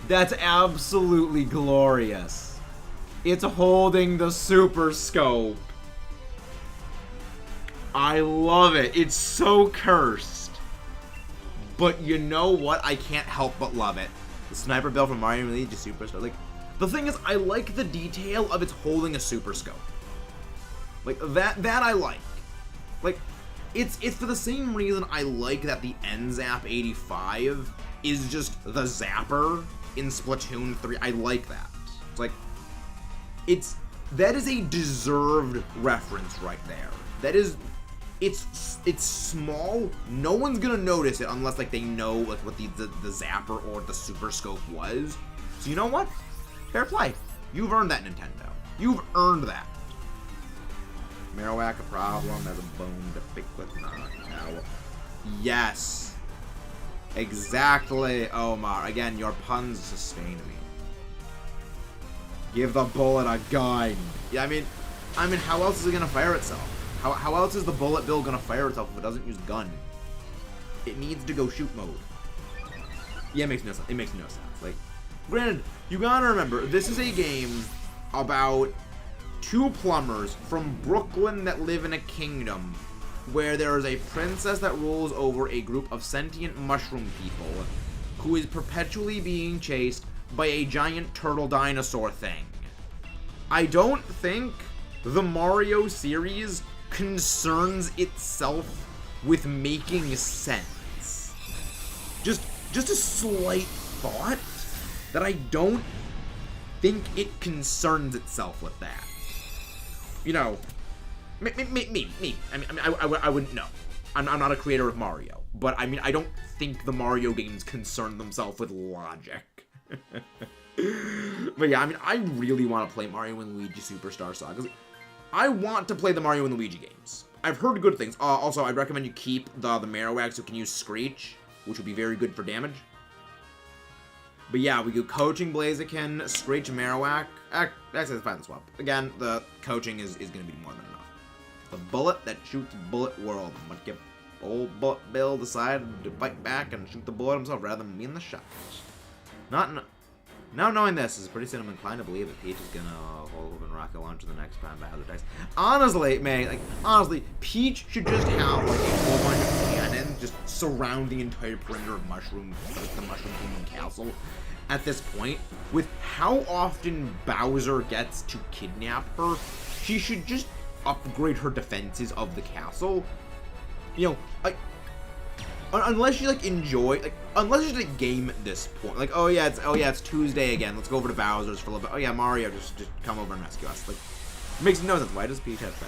That's absolutely glorious. It's holding the super scope. I love it. It's so cursed. But you know what? I can't help but love it. The sniper bill from Mario really just super scope. Like, the thing is, I like the detail of it's holding a super scope. Like, that I like. Like, it's for the same reason I like that the NZAP 85 is just the zapper in Splatoon 3. I like that. It's like, that is a deserved reference right there. That is, it's small. No one's gonna notice it unless like they know like what the zapper or the super scope was. So you know what? Fair play. You've earned that, Nintendo. You've earned that. Marowak a problem, has a bone to pick with. Nah, no. Yes. Exactly, Omar. Again, your puns sustain me. Give the bullet a gun. Yeah, I mean, how else is it gonna fire itself? How else is the bullet bill gonna fire itself if it doesn't use gun? It needs to go shoot mode. Yeah, it makes no sense. It makes no sense. Like, granted, you gotta remember, this is a game about two plumbers from Brooklyn that live in a kingdom where there is a princess that rules over a group of sentient mushroom people who is perpetually being chased by a giant turtle dinosaur thing. I don't think the Mario series concerns itself with making sense. Just a slight thought that I don't think it concerns itself with that. You know, me. I mean, I wouldn't know. I'm not a creator of Mario, but I mean, I don't think the Mario games concern themselves with logic. But yeah, I mean, I really want to play Mario and Luigi Superstar Saga. I want to play the Mario and Luigi games. I've heard good things. Also, I'd recommend you keep the Marowak so you can use Screech, which would be very good for damage. But yeah, we go Coaching Blaziken, Screech Marowak. Actually, let's find the swap. Again, the coaching is going to be more than enough. The bullet that shoots bullet world. But get old Bullet Bill decided to fight back and shoot the bullet himself rather than me in the shot. Now knowing this, is pretty soon I'm inclined to believe that Peach is gonna hold open rocket launch in the next time Bowser dies. Honestly, man, honestly, Peach should just have like a whole bunch of cannons just surround the entire perimeter of the Mushroom Kingdom Castle. At this point, with how often Bowser gets to kidnap her, she should just upgrade her defenses of the castle. You know, unless you unless you just game at this point, like, oh yeah, it's Tuesday again. Let's go over to Bowser's for a little bit. Oh yeah, Mario, just come over and rescue us. Like, it makes no sense. Why does Peach have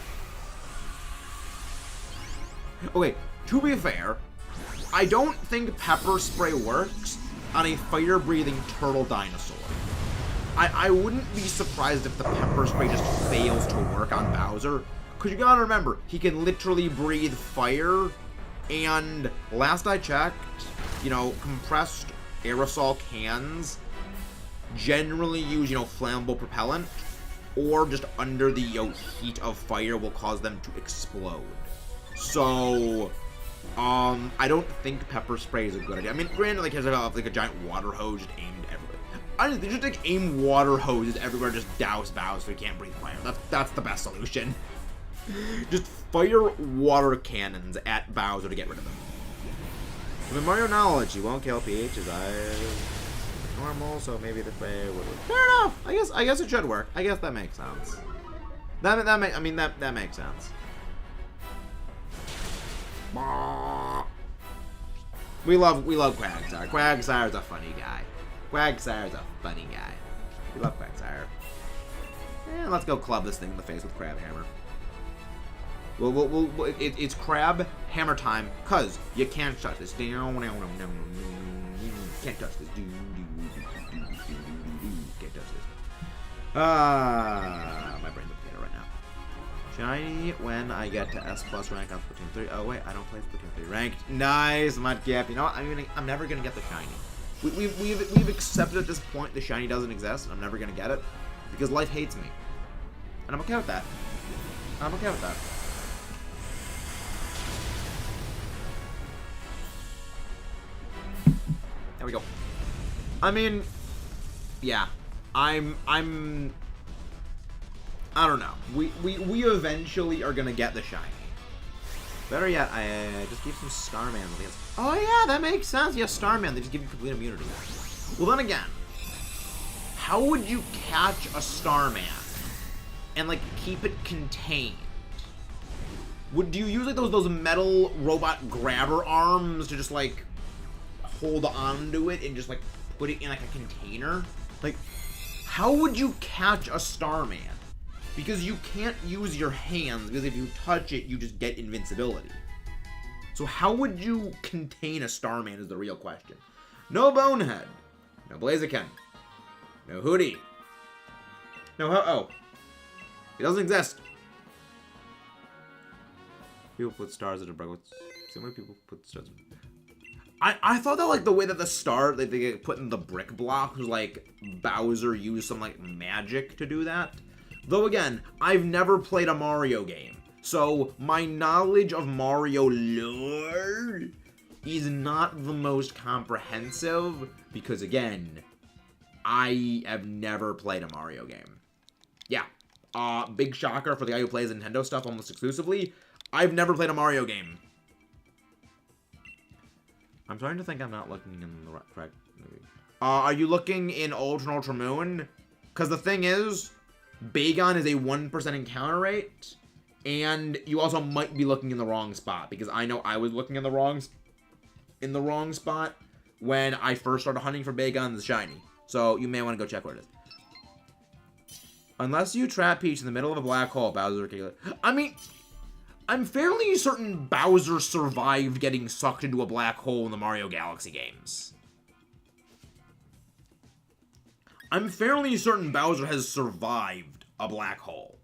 that? Okay, to be fair, I don't think pepper spray works on a fire-breathing turtle dinosaur. I wouldn't be surprised if the pepper spray just fails to work on Bowser, because you gotta remember, he can literally breathe fire. And last I checked, you know, compressed aerosol cans generally use, you know, flammable propellant, or just under the heat of fire will cause them to explode. So, I don't think pepper spray is a good idea. I mean, granted, like, here's like a giant water hose just aimed everywhere. I just think just aim water hoses everywhere, just douse Bowser so he can't breathe fire. That's the best solution. Just fire water cannons at Bowser to get rid of them. With Mario knowledge, he won't kill Peach as normal, so maybe the play would work. Fair enough. I guess it should work. I guess that makes sense. That makes sense. We love Quagsire. Quagsire's a funny guy. We love Quagsire. And let's go club this thing in the face with Crab Hammer. It's Crab Hammer time, cause you can't touch this. You can't touch this. Can't touch this. My brain's a potato right now. Shiny when I get to S+ rank on Splatoon 3. Oh wait, I don't play Splatoon 3 ranked. Nice, Mudkip. You know what? I'm never gonna get the shiny. We've accepted at this point the shiny doesn't exist, and I'm never gonna get it because life hates me, and I'm okay with that. There we go. I mean, yeah, I don't know. We eventually are gonna get the shiny. Better yet, I just keep some Starman. Oh yeah, that makes sense. Yeah, Starman. They just give you complete immunity. Well, then again, how would you catch a Starman and like keep it contained? Do you use like those metal robot grabber arms to just like hold onto it and just like put it in like a container? Like, how would you catch a Starman? Because you can't use your hands, because if you touch it, you just get invincibility. So how would you contain a Starman is the real question. No Bonehead. No Blaziken. No Hootie. No Ho-Oh. It doesn't exist. People put stars at a brick. Similar people put stars. I thought that like the way that the star that they get put in the brick block was like Bowser used some like magic to do that. Though again, I've never played a Mario game, so my knowledge of Mario lore is not the most comprehensive because again, I have never played a Mario game. Yeah. Big shocker for the guy who plays Nintendo stuff almost exclusively. I've never played a Mario game. I'm starting to think I'm not looking in the correct movie. Are you looking in Ultra and Ultra Moon? Because the thing is, Bagon is a 1% encounter rate, and you also might be looking in the wrong spot, because I know I was looking in the wrong spot when I first started hunting for Bagon the shiny. So you may want to go check where it is. Unless you trap Peach in the middle of a black hole, Bowser can... I mean, I'm fairly certain Bowser survived getting sucked into a black hole in the Mario Galaxy games. I'm fairly certain Bowser has survived a black hole.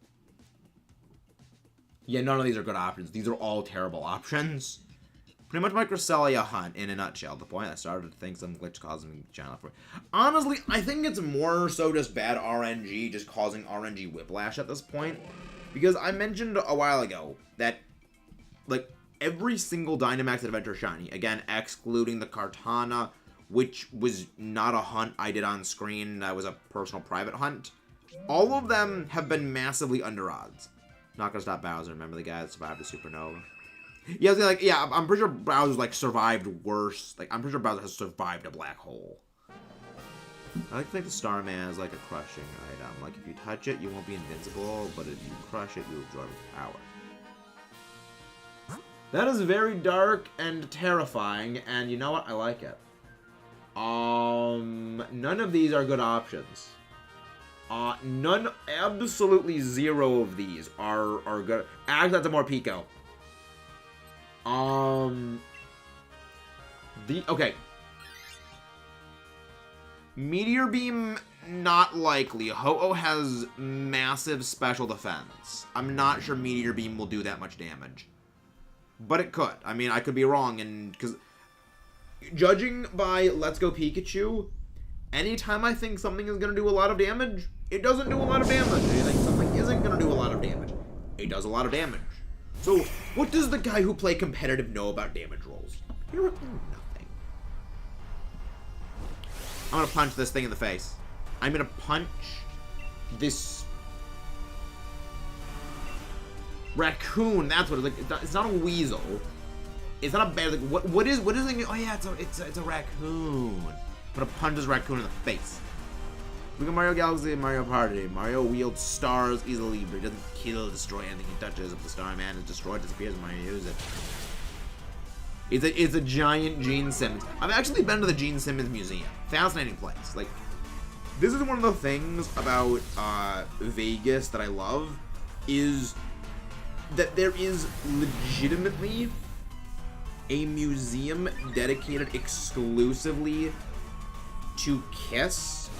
Yeah, none of these are good options. These are all terrible options. Pretty much my Cresselia hunt in a nutshell. The point I started to think some glitch causing channel for. Honestly, I think it's more so just bad RNG, just causing RNG whiplash at this point. Because I mentioned a while ago that, like, every single Dynamax Adventure shiny, again, excluding the Kartana, which was not a hunt I did on screen, that was a personal private hunt, all of them have been massively under odds. Not gonna stop Bowser. Remember the guy that survived the supernova? Yeah, like, yeah, I'm pretty sure Bowser's, like, survived worse. Like, I'm pretty sure Bowser has survived a black hole. I like to think the Starman is, like, a crushing item. Like, if you touch it, you won't be invincible, but if you crush it, you absorb its power. That is very dark and terrifying, and you know what? I like it. None of these are good options. Absolutely zero of these are good. Actually, that's a more Pico. Okay. Meteor Beam, not likely. Ho-Oh has massive special defense. I'm not sure Meteor Beam will do that much damage. But it could. I mean, I could be wrong, and because judging by Let's Go Pikachu, anytime I think something is going to do a lot of damage, it doesn't do a lot of damage. And I think something isn't going to do a lot of damage, it does a lot of damage. So, what does the guy who play competitive know about damage rolls? Apparently nothing. I'm gonna punch this thing in the face. I'm gonna punch this raccoon. That's what it's like. It's not a weasel. It's not a bear. Like, what is it? Oh yeah, it's a raccoon. I'm gonna punch this raccoon in the face. Look at Mario Galaxy and Mario Party. Mario wields stars easily, but he doesn't kill or destroy anything he touches. If the Starman is destroyed, disappears, Mario uses it. It's a giant Gene Simmons. I've actually been to the Gene Simmons Museum. Fascinating place. Like, this is one of the things about Vegas that I love, is that there is legitimately a museum dedicated exclusively to Kiss.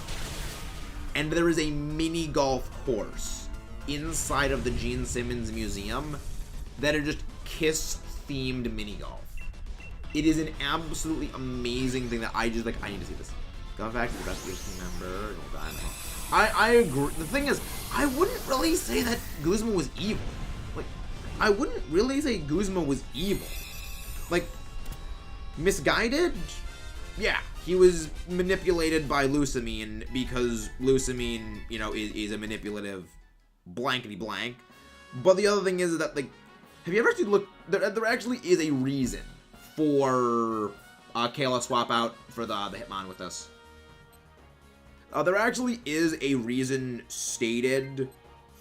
And there is a mini golf course inside of the Gene Simmons Museum that are just Kiss-themed mini golf. It is an absolutely amazing thing that I just, like, I need to see this. Going back to the best team member, I agree. The thing is, I wouldn't really say that Guzma was evil. Like, I wouldn't really say Guzma was evil. Like, misguided? Yeah. He was manipulated by Lucamine because Lucamine, you know, is a manipulative blankety blank. But the other thing is that, like, have you ever actually looked? There actually is a reason for Kayla swap out for the Hitmon with this. There actually is a reason stated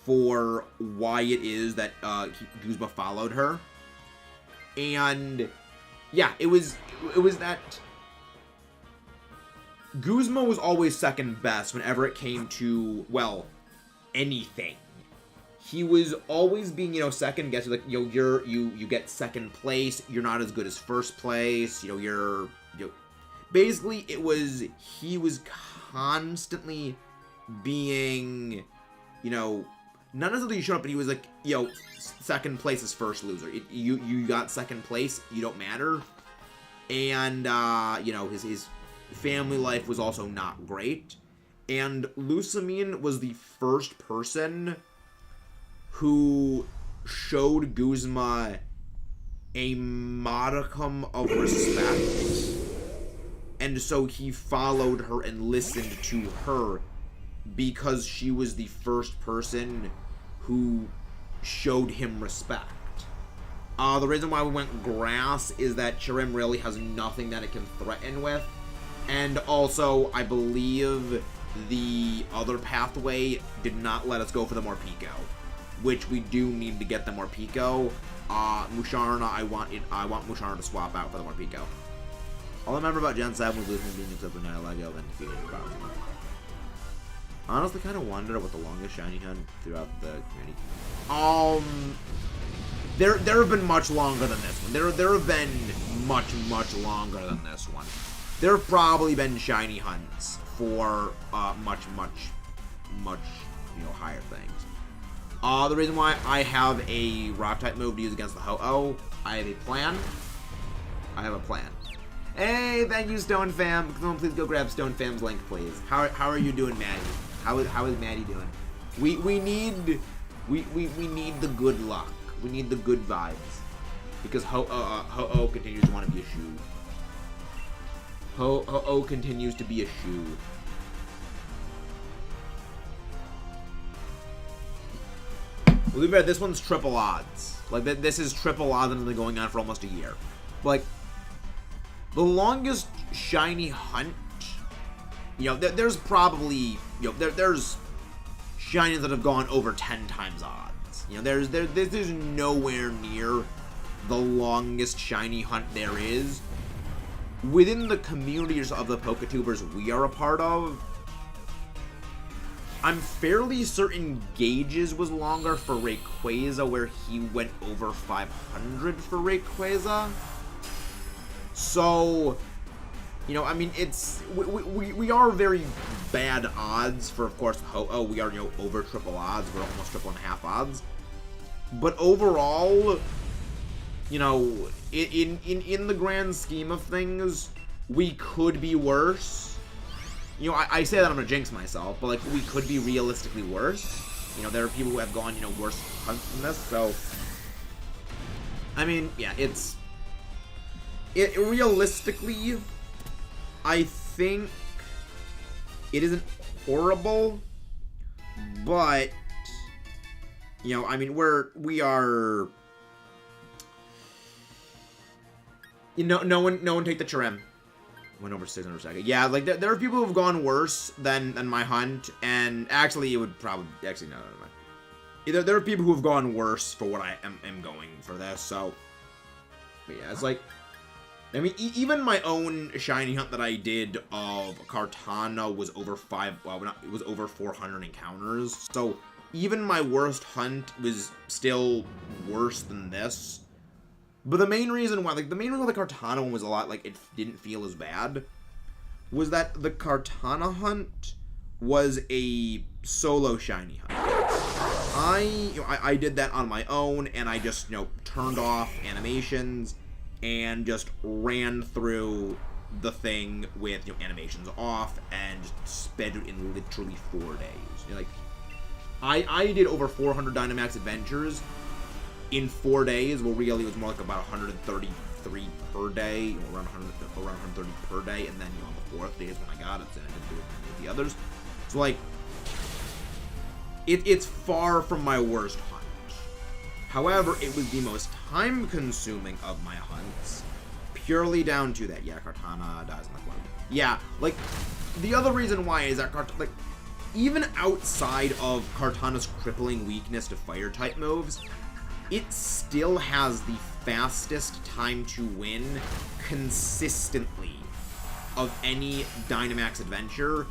for why it is that Guzma followed her, and yeah, it was that. Guzma was always second best whenever it came to, well, anything. He was always being, you know, second guessed. Like, you know, you get second place. You're not as good as first place. You know, basically it was, he was constantly being, you know, not necessarily you showed up, but he was like, you know, second place is first loser. You got second place, you don't matter. And you know, his family life was also not great, and Lucamine was the first person who showed Guzma a modicum of respect, and so he followed her and listened to her because she was the first person who showed him respect. The reason why we went grass is that Chirim really has nothing that it can threaten with. And also, I believe the other pathway did not let us go for the Morpeko, which we do need to get the Morpeko. Musharna, I want Musharna to swap out for the Morpeko. All I remember about Gen 7 was losing being except for Nihilego and defeating Bowser. Honestly, kind of wonder what the longest shiny hunt throughout the community. There have been much longer than this one. There have been much longer than this one. There have probably been shiny hunts for much higher things. The reason why I have a rock type move to use against the Ho-Oh, I have a plan. Hey, thank you, Stone Fam. Come on, please go grab Stone Fam's link, please. How are you doing, Maddie? How is Maddie doing? We need the good luck. We need the good vibes. Because Ho-Oh continues to want to be a shoe. Ho-Oh continues to be a shoe. Believe it, this one's triple odds. Like, this is triple odds and it's been going on for almost a year. Like, the longest shiny hunt, there's probably, there's shinies that have gone over 10 times odds. There's nowhere near the longest shiny hunt there is. Within the communities of the Poketubers we are a part of, I'm fairly certain Gage's was longer for Rayquaza, where he went over 500 for Rayquaza. So, I mean, we are very bad odds for, of course, Ho-Oh. We are, over triple odds. We're almost triple and a half odds. But overall, in the grand scheme of things, we could be worse. I say that I'm gonna jinx myself, but like, we could be realistically worse. There are people who have gone, worse hunts than this, so I mean, yeah, realistically, I think it isn't horrible, but I mean, we are no one take the Chirim. Went over 600 a second. Yeah, like, there are people who have gone worse than my hunt, and actually, it would probably, no, never mind. There are people who have gone worse for what I am going for this, so, but yeah, it's like, I mean, even my own shiny hunt that I did of Kartana was over it was over 400 encounters, so even my worst hunt was still worse than this. But the main reason why the Kartana one was a lot, like, it didn't feel as bad, was that the Kartana hunt was a solo shiny hunt. I did that on my own, and I just, turned off animations and just ran through the thing with, animations off and just sped it in literally 4 days. Like, I did over 400 Dynamax adventures in 4 days, well, really, it was more like about 133 per day, around 130 per day, and then, on the 4th day is when I got it, and I didn't do it with any of the others. So, like, it's far from my worst hunt. However, it was the most time-consuming of my hunts, purely down to that, Kartana dies in the cloud. Yeah, like, the other reason why is that even outside of Kartana's crippling weakness to fire-type moves, it still has the fastest time to win consistently of any Dynamax adventure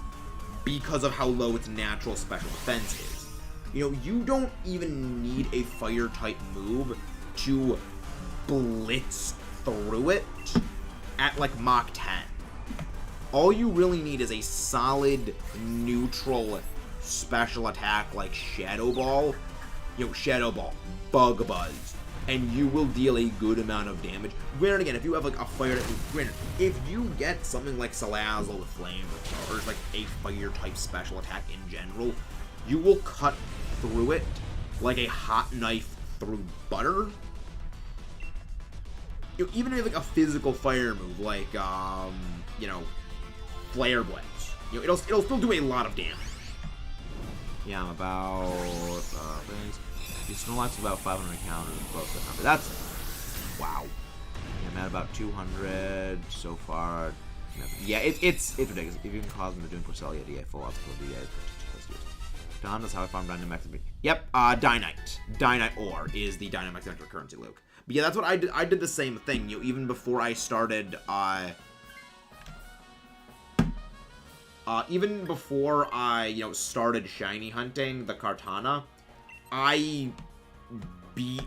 because of how low its natural special defense is. You don't even need a fire-type move to blitz through it at, like, Mach 10. All you really need is a solid, neutral special attack like Shadow Ball. Shadow Ball, Bug Buzz, and you will deal a good amount of damage. Granted, again, if you have, like, a fire, if you get something like Salazzle with Flame, or just, like, a fire-type special attack in general, you will cut through it like a hot knife through butter. Even if, like, a physical fire move, like, Flare Blades, it'll still do a lot of damage. Yeah, I'm about things. Snorlax about 500 encounters, close to 100. That's wow. Yeah, I'm at about 200 so far. Yeah, it's ridiculous. If you can cause them to doing Corselia DA full optical DA. Don is how I farm Dynamax. Yep, Dynite ore is the Dynamax Enter currency, Luke. But yeah, that's what I did. I did the same thing. Even before I started, even before I, started shiny hunting the Kartana, I beat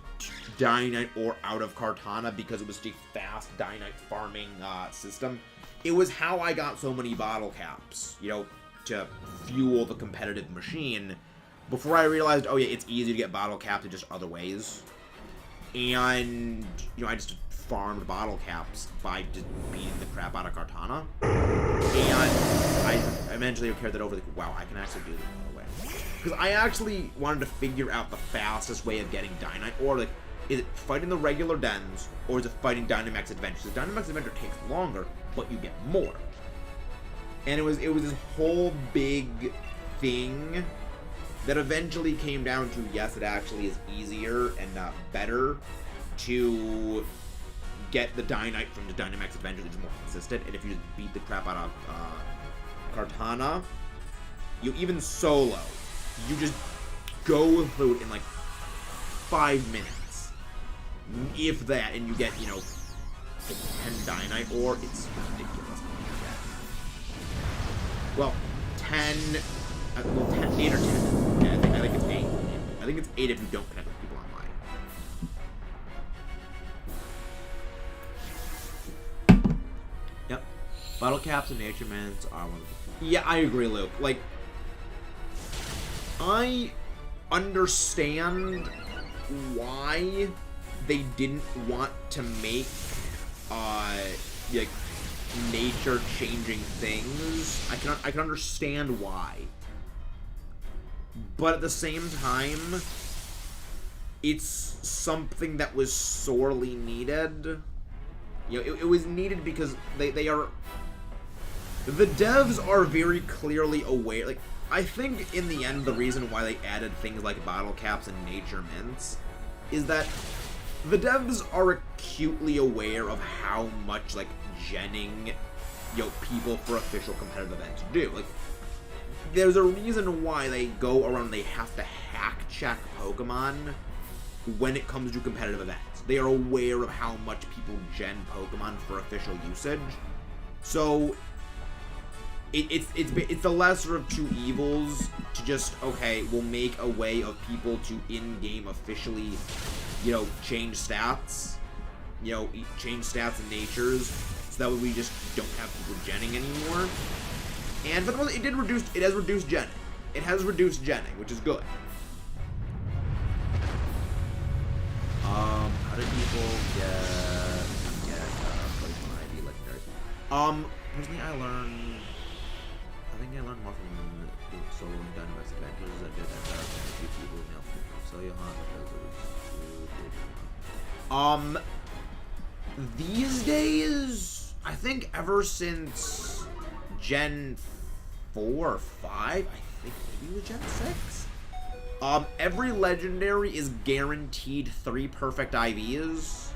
Dynite ore out of Kartana because it was a fast Dynite farming system. It was how I got so many bottle caps, to fuel the competitive machine, before I realized, oh yeah, it's easy to get bottle caps in just other ways. And, I just farmed bottle caps by just beating the crap out of Kartana. And I eventually carried that over, like, wow, I can actually do this another way. Because I actually wanted to figure out the fastest way of getting Dynite, or, like, is it fighting the regular dens, or is it fighting Dynamax Adventure? Because Dynamax Adventure takes longer, but you get more. And it was this whole big thing that eventually came down to, yes, it actually is easier and better to get the Dynite from the Dynamax Adventure. It's more consistent, and if you just beat the crap out of Kartana, you even solo, you just go through it in like 5 minutes, if that, and you get 10 Dynite ore. It's ridiculous. Well, 10, 8 or 10. Yeah, I think it's 8. I think it's 8 if you don't connect with people online. Yep. Bottle caps and nature mints are one of the... Yeah, I agree, Luke. Like, I understand why they didn't want to make, like, nature-changing things. I can understand why. But at the same time, it's something that was sorely needed. It was needed because they are... The devs are very clearly aware. Like, I think in the end, the reason why they added things like bottle caps and nature mints is that the devs are acutely aware of how much, like, genning, people for official competitive events do. Like, there's a reason why they go around and they have to hack check Pokemon when it comes to competitive events. They are aware of how much people gen Pokemon for official usage. So it's the lesser of two evils to just, okay, we'll make a way of people to in-game officially, change stats, change stats and natures, so that way we just don't have people genning anymore. And for the most, it has reduced genning. It has reduced genning, which is good. How did people get Pokemon ID legendary? Personally, I think I learned more from solo and Dynamax Adventures than I did at a few people who nailed me. So you these days, I think ever since Gen 4 or 5, I think maybe with Gen 6, every legendary is guaranteed 3 perfect IVs.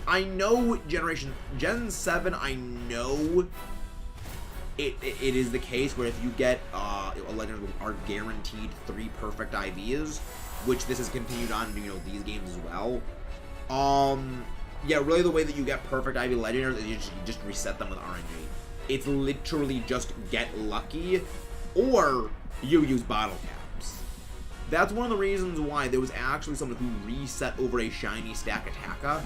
I know Gen 7, I know it is the case where if you get a legendary are guaranteed 3 perfect IVs, which this has continued on these games as well. Yeah, really the way that you get perfect IV legendaries is you just reset them with RNG. It's literally just get lucky, or you use bottle caps. That's one of the reasons why there was actually someone who reset over a shiny stack Attacka,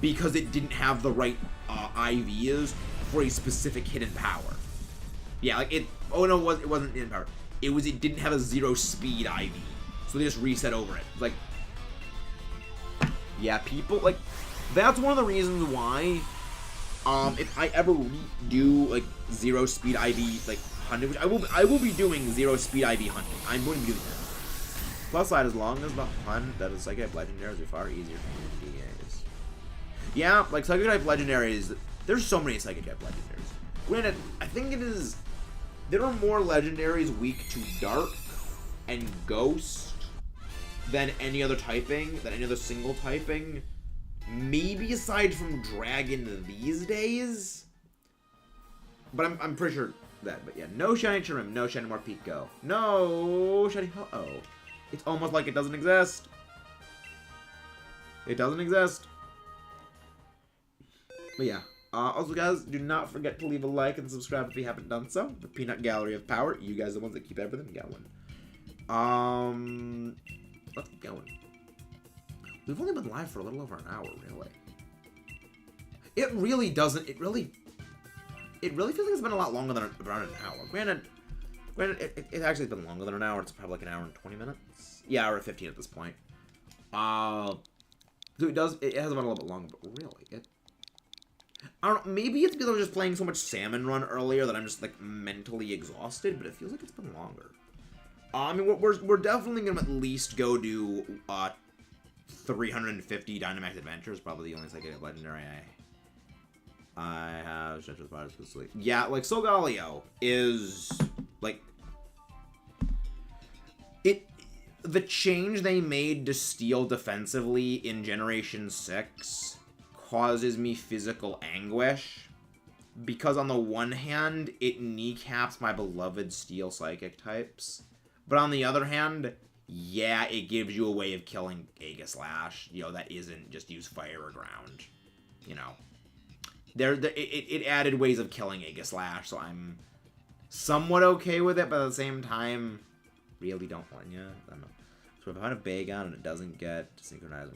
because it didn't have the right IVs for a specific hidden power. Yeah, like it. Oh no, it wasn't hidden power. It didn't have a 0 speed IV, so they just reset over it. It's like, yeah, people like. That's one of the reasons why, if I ever redo like 0 speed IV like hunting, which I will be doing 0 speed IV hunting. I'm going to be doing that. Plus side, as long as the hunt that is psychic legendaries are far easier for DAs. Yeah, like psychic type legendaries. There's so many psychic type legendaries. Granted, I think there are more legendaries weak to dark, and Ghost than any other typing, than any other single typing. Maybe aside from Dragon these days. But I'm pretty sure that. But yeah, no Shiny Chirim, no Shiny Morpeko, no Shiny Ho-Oh. It's almost like it doesn't exist. It doesn't exist. But yeah. Also, guys, do not forget to leave a like and subscribe if you haven't done so. The Peanut Gallery of Power. You guys are the ones that keep everything going. Let's keep going. We've only been live for a little over an hour, really. It really doesn't. It really feels like it's been a lot longer than around an hour. Granted, it actually has been longer than an hour. It's probably like an hour and 20 minutes. Yeah, hour and 15 at this point. So it has been a little bit longer, but really, I don't know, maybe it's because I was just playing so much Salmon Run earlier that I'm just, like, mentally exhausted, but it feels like it's been longer. I mean, we're definitely going to at least go do, 350 Dynamax Adventures, probably the only psychic legendary I have. Stretch with Fires to Sleep. Yeah, like, Solgaleo is, like, the change they made to Steel defensively in Generation 6 causes me physical anguish, because on the one hand, it kneecaps my beloved Steel Psychic types, but on the other hand, yeah, it gives you a way of killing Aegislash, you know, that isn't just use Fire or Ground, you know. It added ways of killing Aegislash, so I'm somewhat okay with it, but at the same time, really don't want, yeah, I don't know. So if I find a Bagon and it doesn't get synchronized,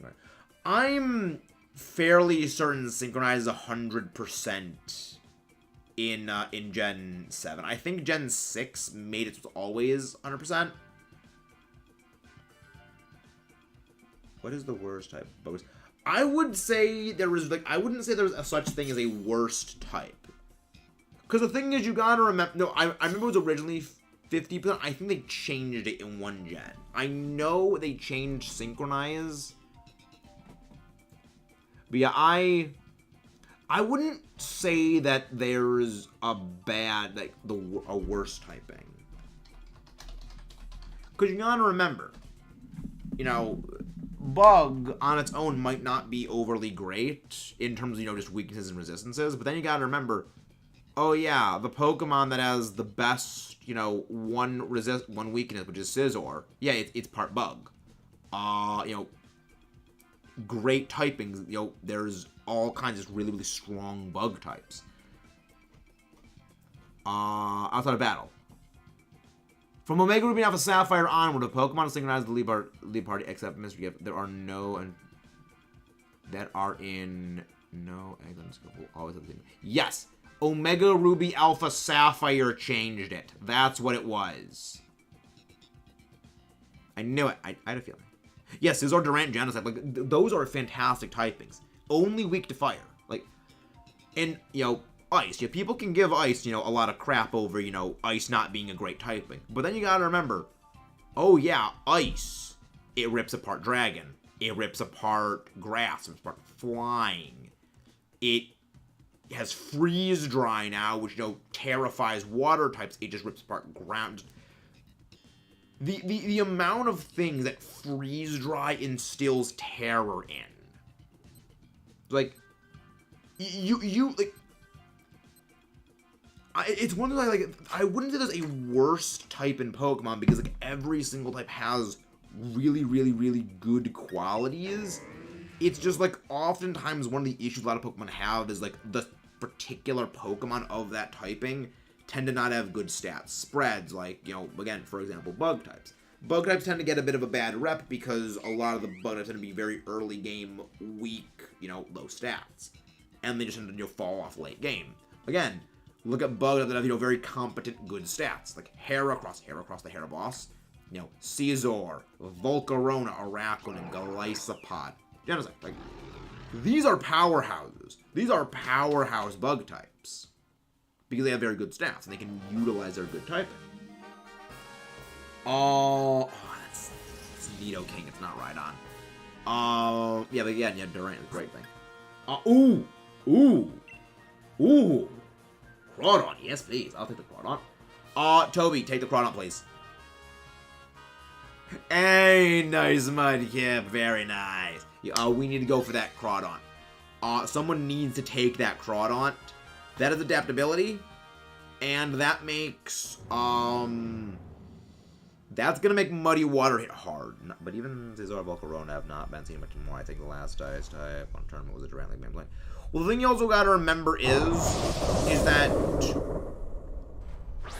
I'm fairly certain Synchronize 100% in Gen 7. I think Gen 6 made it always 100%. What is the worst type? I would say there was, like, I wouldn't say there was a such thing as a worst type. Because the thing is, you gotta remember, no, I remember it was originally 50%. I think they changed it in one gen. I know they changed Synchronize. But yeah, I wouldn't say that there's a bad, like, a worse typing. Because you gotta remember, you know, Bug on its own might not be overly great in terms of, you know, just weaknesses and resistances. But then you gotta remember, oh yeah, the Pokemon that has the best, you know, one weakness, which is Scizor, yeah, it's part Bug. You know, great typings, you know, there's all kinds of really, really strong Bug types. Outside of battle. From Omega Ruby and Alpha Sapphire onward, the Pokemon is synchronized the lead party except Mystery Gift. There are no, and that are in no items will always have the same. Yes! Omega Ruby Alpha Sapphire changed it. That's what it was. I knew it. I had a feeling. Yes, Scizor, Durant, Genesect, like, those are fantastic typings. Only weak to fire. Like, and, you know, Ice. Yeah, people can give Ice, you know, a lot of crap over, you know, Ice not being a great typing. But then you gotta remember, oh yeah, Ice. It rips apart Dragon. It rips apart Grass. It rips apart Flying. It has Freeze Dry now, which, you know, terrifies water types. It just rips apart Ground. The amount of things that Freeze Dry instills terror in. Like, like, it's one of those, like, I wouldn't say there's a worst type in Pokemon, because, like, every single type has really, really, really good qualities. It's just, like, oftentimes one of the issues a lot of Pokemon have is, like, the particular Pokemon of that typing tend to not have good stats. Spreads, like, you know, again, for example, Bug types. Bug types tend to get a bit of a bad rep because a lot of the Bug types tend to be very early game, weak, you know, low stats. And they just tend to, you know, fall off late game. Again, look at Bug that have, you know, very competent, good stats. Like Heracross the Heraboss. You know, Scizor, Volcarona, Araquanid, Golisopod. Genesect. Like, these are powerhouses. These are powerhouse Bug types. Because they have very good stats, and they can utilize their good typing. That's Nidoking. It's not right on. Yeah, but again, yeah, Durant is a great thing. Ooh. Crawdon, yes, please. I'll take the Crawdon. Toby, take the Crawdon, please. Hey, nice Mudkip. Very nice. We need to go for that Crawdaunt. Someone needs to take that Crawdaunt. That is adaptability. And that makes, that's gonna make Muddy Water hit hard. But even Zazor, Volcarona have not been seen much more. I think the last Ice type on tournament was a Durant League Main. Well, the thing you also gotta remember is that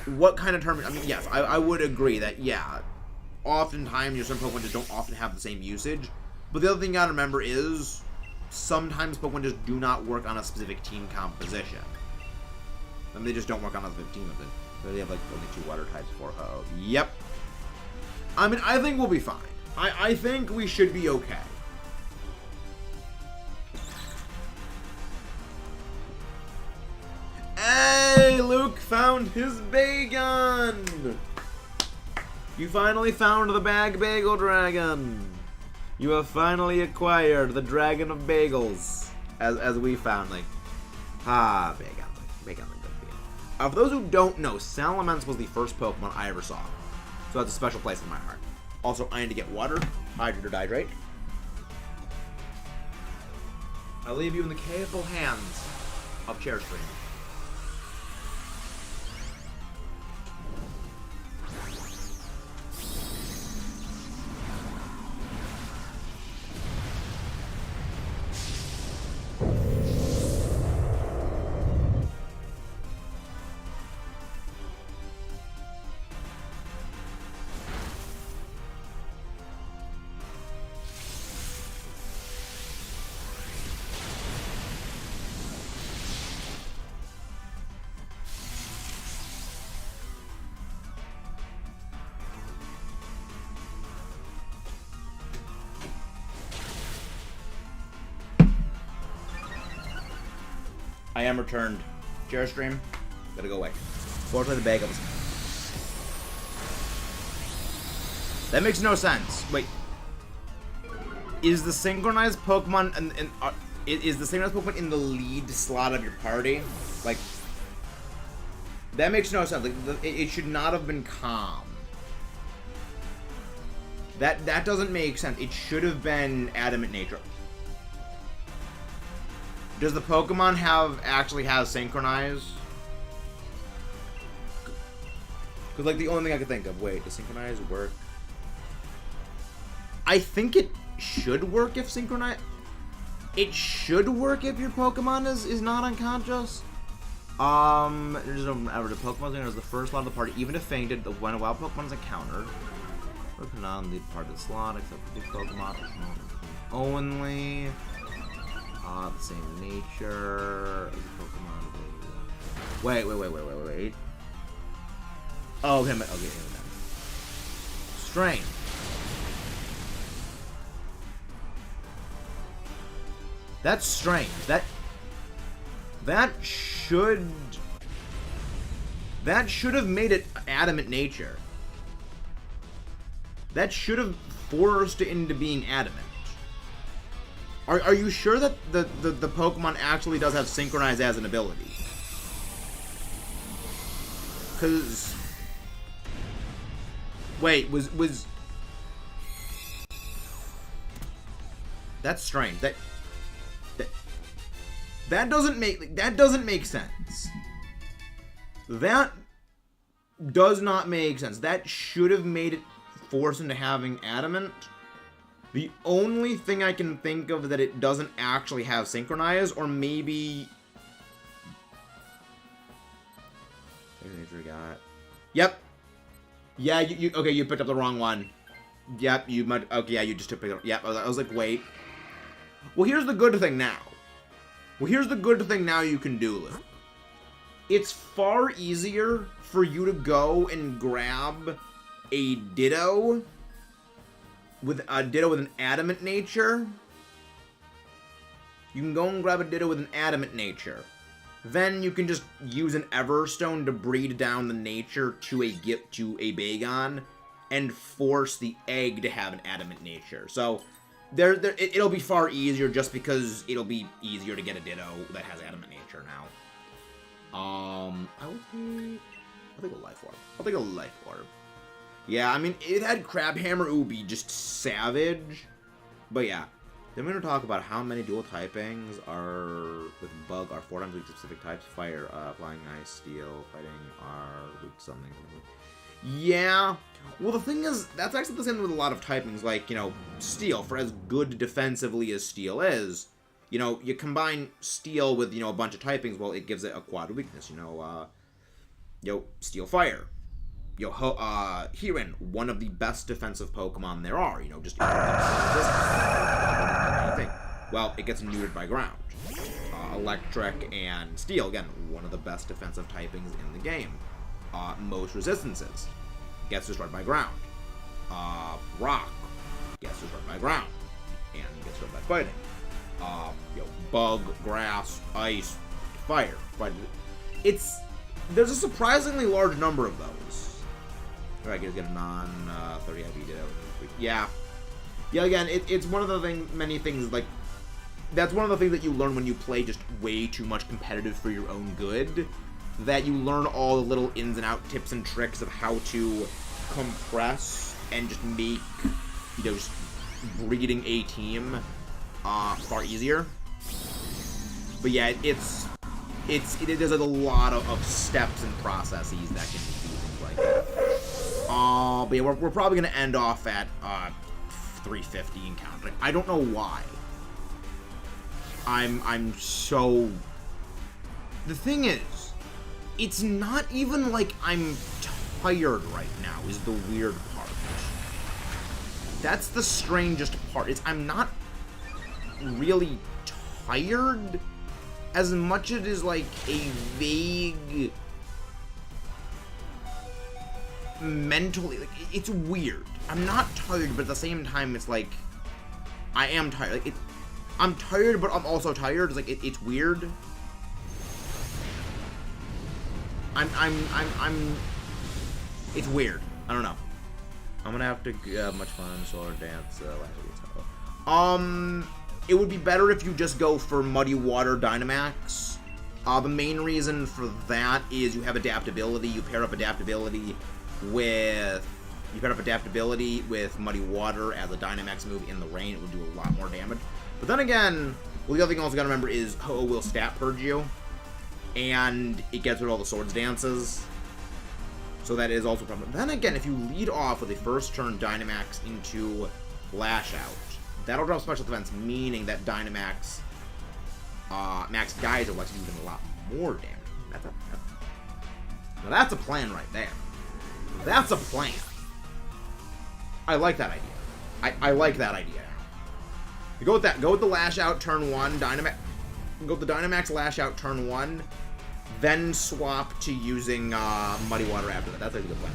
what kind of tournament? I mean, yes, I would agree that, yeah, oftentimes your certain Pokemon just don't often have the same usage. But the other thing you gotta remember is sometimes Pokemon just do not work on a specific team composition. And they just don't work on a specific team of it. They have like only 2 water types for. Yep. I mean, I think we'll be fine. I think we should be okay. Hey, Luke found his Bagon! You finally found the Bagel Dragon! You have finally acquired the Dragon of Bagels. As we found, like, Bagon the good bean. For those who don't know, Salamence was the first Pokemon I ever saw. So that's a special place in my heart. Also, I need to get water. Hydrate or Dihydrate. I leave you in the capable hands of Chairstream. I am returned. Chairstream, gotta go away. Fortunately, the bagels. That makes no sense. Wait. Is the synchronized Pokemon is the synchronized Pokemon in the lead slot of your party? Like, that makes no sense. Like, it should not have been Calm. That doesn't make sense. It should have been Adamant Nature. Does the Pokemon actually have Synchronize? Because, like, the only thing I could think of. Wait, does Synchronize work? I think it should work if Synchronize... It should work if your Pokemon is not unconscious. There's the Pokemon is the first lot of the party, even if fainted, when a wild Pokemon is encountered. Pokemon lead part of the slot, except for the Pokemon only. The same nature as a Pokemon. Wait. Oh, okay. Strange. That's strange. That should have made it Adamant Nature. That should have forced it into being adamant. Are you sure that the Pokemon actually does have Synchronize as an ability? Cause wait, was that's strange. That doesn't make sense. That does not make sense. That should have made it force into having adamant. The only thing I can think of that it doesn't actually have Synchronize, or maybe... Yep. Yeah, okay, you picked up the wrong one. Yep, you might... Okay, yeah, you just took it up. Yep, I was like, wait. Well, here's the good thing now. You can do, Luke. It's far easier for you to go and grab a Ditto... with a Ditto with an adamant nature. You can go and grab a Ditto with an adamant nature. Then you can just use an Everstone to breed down the nature to a Bagon and force the egg to have an adamant nature. So it'll be far easier just because it'll be easier to get a Ditto that has adamant nature now. I'll take a Life Orb. Yeah, I mean, it had Crabhammer Ubi, just savage. But yeah. Then we're going to talk about how many dual typings are with Bug are 4 times weak to specific types. Fire, Flying, Ice, Steel, Fighting are weak to something. Yeah. Well, the thing is, that's actually the same with a lot of typings. Like, you know, Steel, for as good defensively as Steel is, you know, you combine Steel with, you know, a bunch of typings, well, it gives it a quad weakness, you know, Steel Fire. Hirin, one of the best defensive Pokemon there are, you know, just well, it gets neutered by ground. Electric and Steel, again, one of the best defensive typings in the game. Most resistances gets destroyed by ground. Rock gets destroyed by ground and gets destroyed by fighting. Bug, grass, ice, fire. There's a surprisingly large number of those. All right, get a non-30 IP ditto. Yeah. Yeah, again, it's one of the many things, like, that's one of the things that you learn when you play just way too much competitive for your own good, that you learn all the little ins and out tips and tricks of how to compress and just make, you know, just breeding a team far easier. But yeah, there's a lot of steps and processes that can do things like that. But yeah, we're probably gonna end off at 350 and counting. I don't know why. I'm so. The thing is, it's not even like I'm tired right now. Is the weird part. That's the strangest part. I'm not really tired as much as it is like a vague. Mentally, like, it's weird. I'm not tired, but at the same time, it's like I am tired. Like, I'm tired, but I'm also tired. It's like it's weird. It's weird. I don't know. I'm gonna have to much fun solar dance. It would be better if you just go for Muddy Water Dynamax. The main reason for that is you have adaptability. You pair up adaptability with Muddy Water as a Dynamax move in the rain. It would do a lot more damage. But then again, well, the other thing you also gotta remember is Ho-Oh will stat purge you, and it gets rid of all the Swords Dances. So that is also a problem. Then again, if you lead off with a first turn Dynamax into Lash Out, that'll drop special defense, meaning that Dynamax Max Geyser lets you do even a lot more damage. Now that's a plan right there. That's a plan. I like that idea. I like that idea. You go with that. Go with the Lash Out turn 1. Go with the Dynamax Lash Out turn 1. Then swap to using Muddy Water after that. That's a good plan.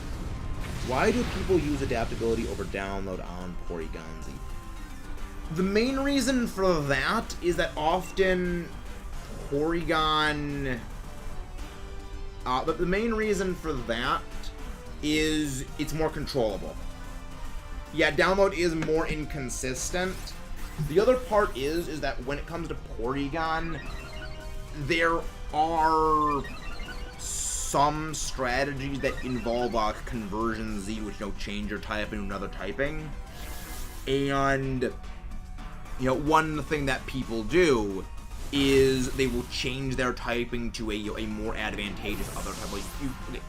Why do people use adaptability over download on Porygon-Z? The main reason for that is that often Porygon... but the main reason for that is it's more controllable. Yeah, download is more inconsistent. The other part is that when it comes to Porygon, there are some strategies that involve conversion Z, which, you know, change your type into another typing. And, you know, one thing that people do is they will change their typing to a more advantageous other type. Like,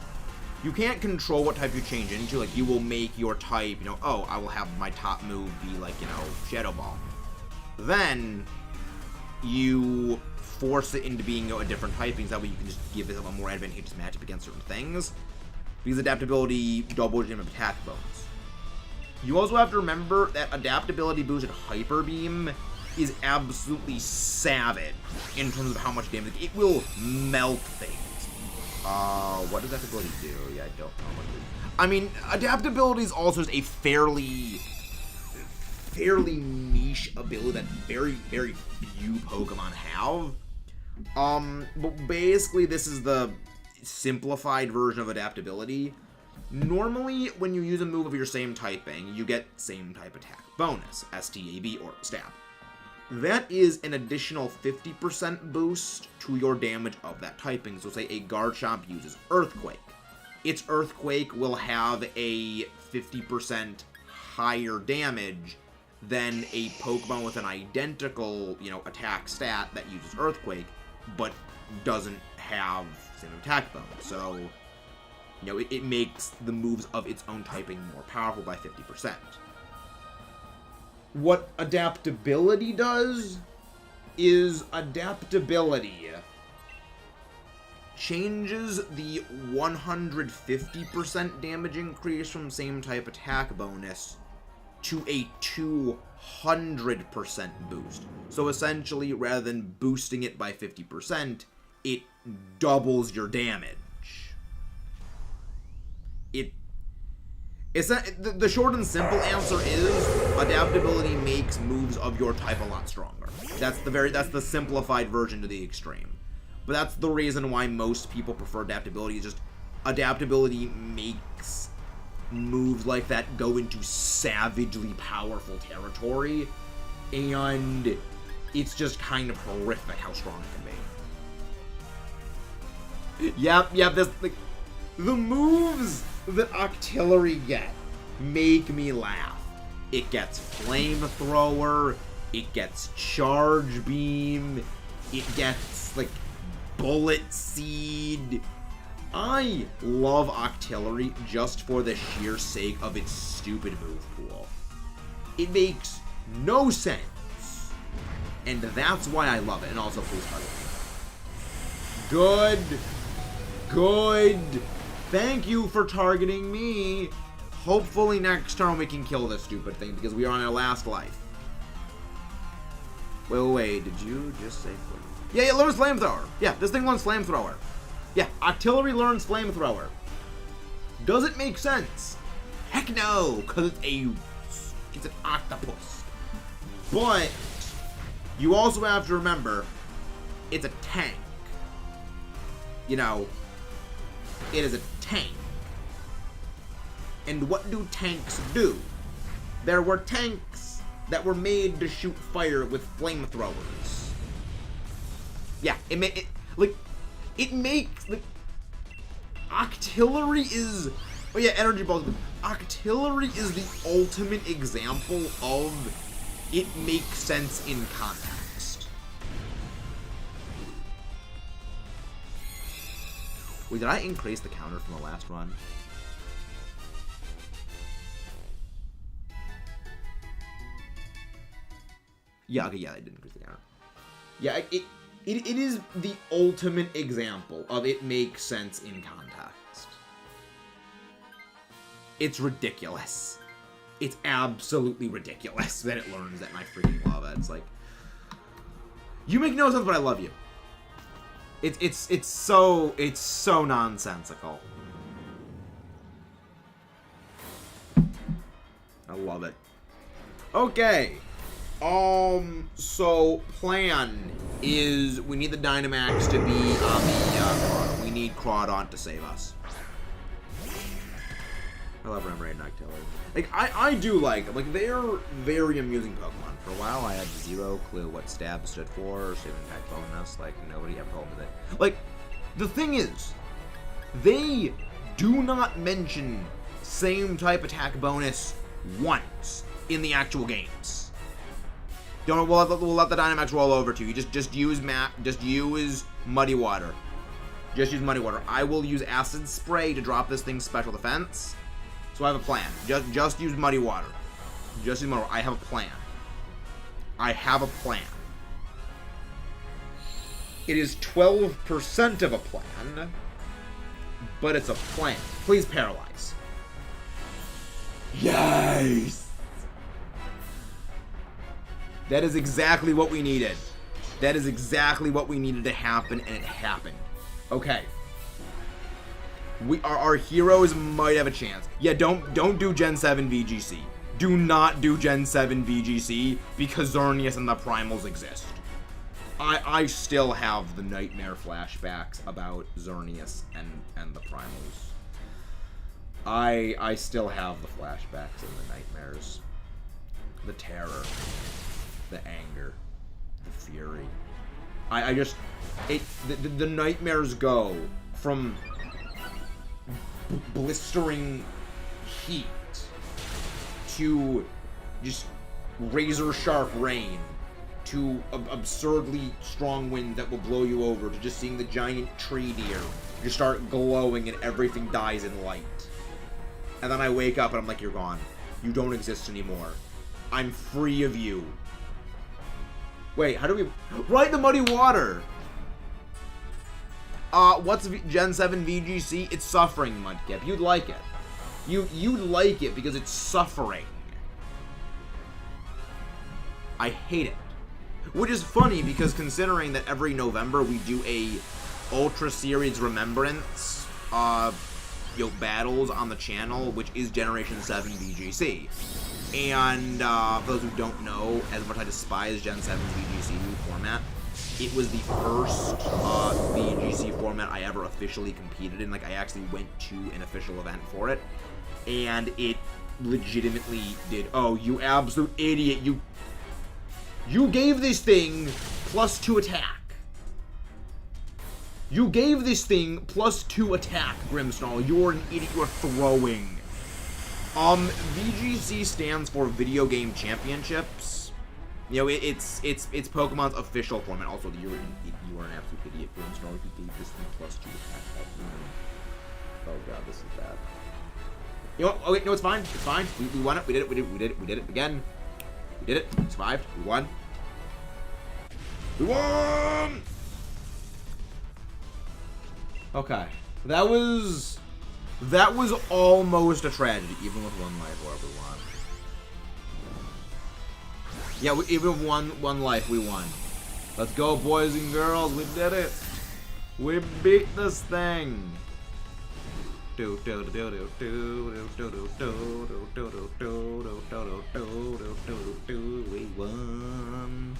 you can't control what type you change into. Like, you will make your type, you know, oh, I will have my top move be like, you know, Shadow Ball. Then you force it into being, you know, a different typing, so that way you can just give it a more advantageous matchup against certain things. Because adaptability doubles your attack bonus. You also have to remember that adaptability boosted Hyper Beam is absolutely savage in terms of how much damage. It will melt things. What does adaptability do? Yeah, I don't know what it is. I mean, adaptability is also just a fairly niche ability that very, very few Pokemon have. But basically, this is the simplified version of adaptability. Normally, when you use a move of your same typing, you get same type attack bonus, STAB or stab. That is an additional 50% boost to your damage of that typing. So say a Garchomp uses Earthquake. Its Earthquake will have a 50% higher damage than a Pokemon with an identical, attack stat that uses Earthquake, but doesn't have same attack bonus. So, it makes the moves of its own typing more powerful by 50%. What adaptability does is adaptability changes the 150% damage increase from same type attack bonus to a 200% boost. So essentially, rather than boosting it by 50%, it doubles your damage. The short and simple answer is adaptability makes moves of your type a lot stronger. That's the simplified version to the extreme. But that's the reason why most people prefer adaptability. Is just adaptability makes moves like that go into savagely powerful territory, and it's just kind of horrific how strong it can be. Yep. The moves that Octillery get make me laugh. It gets Flamethrower, it gets Charge Beam, it gets, Bullet Seed. I love Octillery just for the sheer sake of its stupid move pool. It makes no sense, and that's why I love it. And also, please target me. Good. Thank you for targeting me. Hopefully next turn we can kill this stupid thing, because we are on our last life. Wait, did you just say... Yeah, it learns Flamethrower. Yeah, this thing learns Flamethrower. Yeah, Octillery learns Flamethrower. Does it make sense? Heck no, because it's an octopus. But you also have to remember, it's a tank. It is a tank. And what do tanks do? There were tanks that were made to shoot fire with flamethrowers. Yeah, it makes Octillery is... Oh yeah, Energy Balls. Octillery is the ultimate example of it makes sense in context. Wait, did I increase the counter from the last run? Yeah, okay, yeah, I did increase the counter. Yeah, it is the ultimate example of it makes sense in context. It's ridiculous. It's absolutely ridiculous that it learns that, and I freaking love it. It's like, you make no sense, but I love you. It's so nonsensical. I love it. Okay. So plan is we need the Dynamax to be on the we need Crawdaunt to save us. I love Remoraid and Octillery. I do like them. They're very amusing Pokemon. For a while I had zero clue what Stab stood for, Save Impact Bonus, nobody ever told me that. The thing is, they do not mention same type attack bonus once in the actual games. We'll let the Dynamax roll over to you. Just use Muddy Water. Just use Muddy Water. I will use Acid Spray to drop this thing's special defense. So I have a plan. Just use Muddy Water. Just use Muddy Water. I have a plan. It is 12% of a plan, but it's a plan. Please paralyze. Yes! That is exactly what we needed. That is exactly what we needed to happen, and it happened. Okay. Our heroes might have a chance. Yeah, don't do Gen 7 VGC. Do not do Gen 7 VGC, because Xerneas and the Primals exist. I still have the nightmare flashbacks about Xerneas and the Primals. I still have the flashbacks and the nightmares. The terror. The anger, the fury. The nightmares go from blistering heat to just razor sharp rain to absurdly strong wind that will blow you over to just seeing the giant tree deer just start glowing and everything dies in light. And then I wake up and I'm like, you're gone. You don't exist anymore. I'm free of you. Wait, how do we... Ride the muddy water! What's Gen 7 VGC? It's suffering, Mudkip. You'd like it. You'd like it because it's suffering. I hate it. Which is funny because considering that every November we do a Ultra Series Remembrance, battles on the channel, which is Generation 7 VGC. And, for those who don't know, as much I despise Gen 7's VGC format, it was the first, VGC format I ever officially competed in. Like, I actually went to an official event for it. And it legitimately did. Oh, you absolute idiot. You gave this thing +2 attack. You gave this thing +2 attack, Grimstall. You're an idiot. You're throwing. VGC stands for Video Game Championships. You know, it's Pokemon's official format. Also, you are an absolute idiot, Grimstall, if you gave this thing +2 attack. Oh god, this is bad. You know what? Oh wait, no, it's fine. It's fine. We won it. We did it. We did it again. We did it. We survived. We won. We won! Okay. That was almost a tragedy, even with one life where we won. Yeah, even with one life, we won. Let's go, boys and girls. We did it. We beat this thing. We won.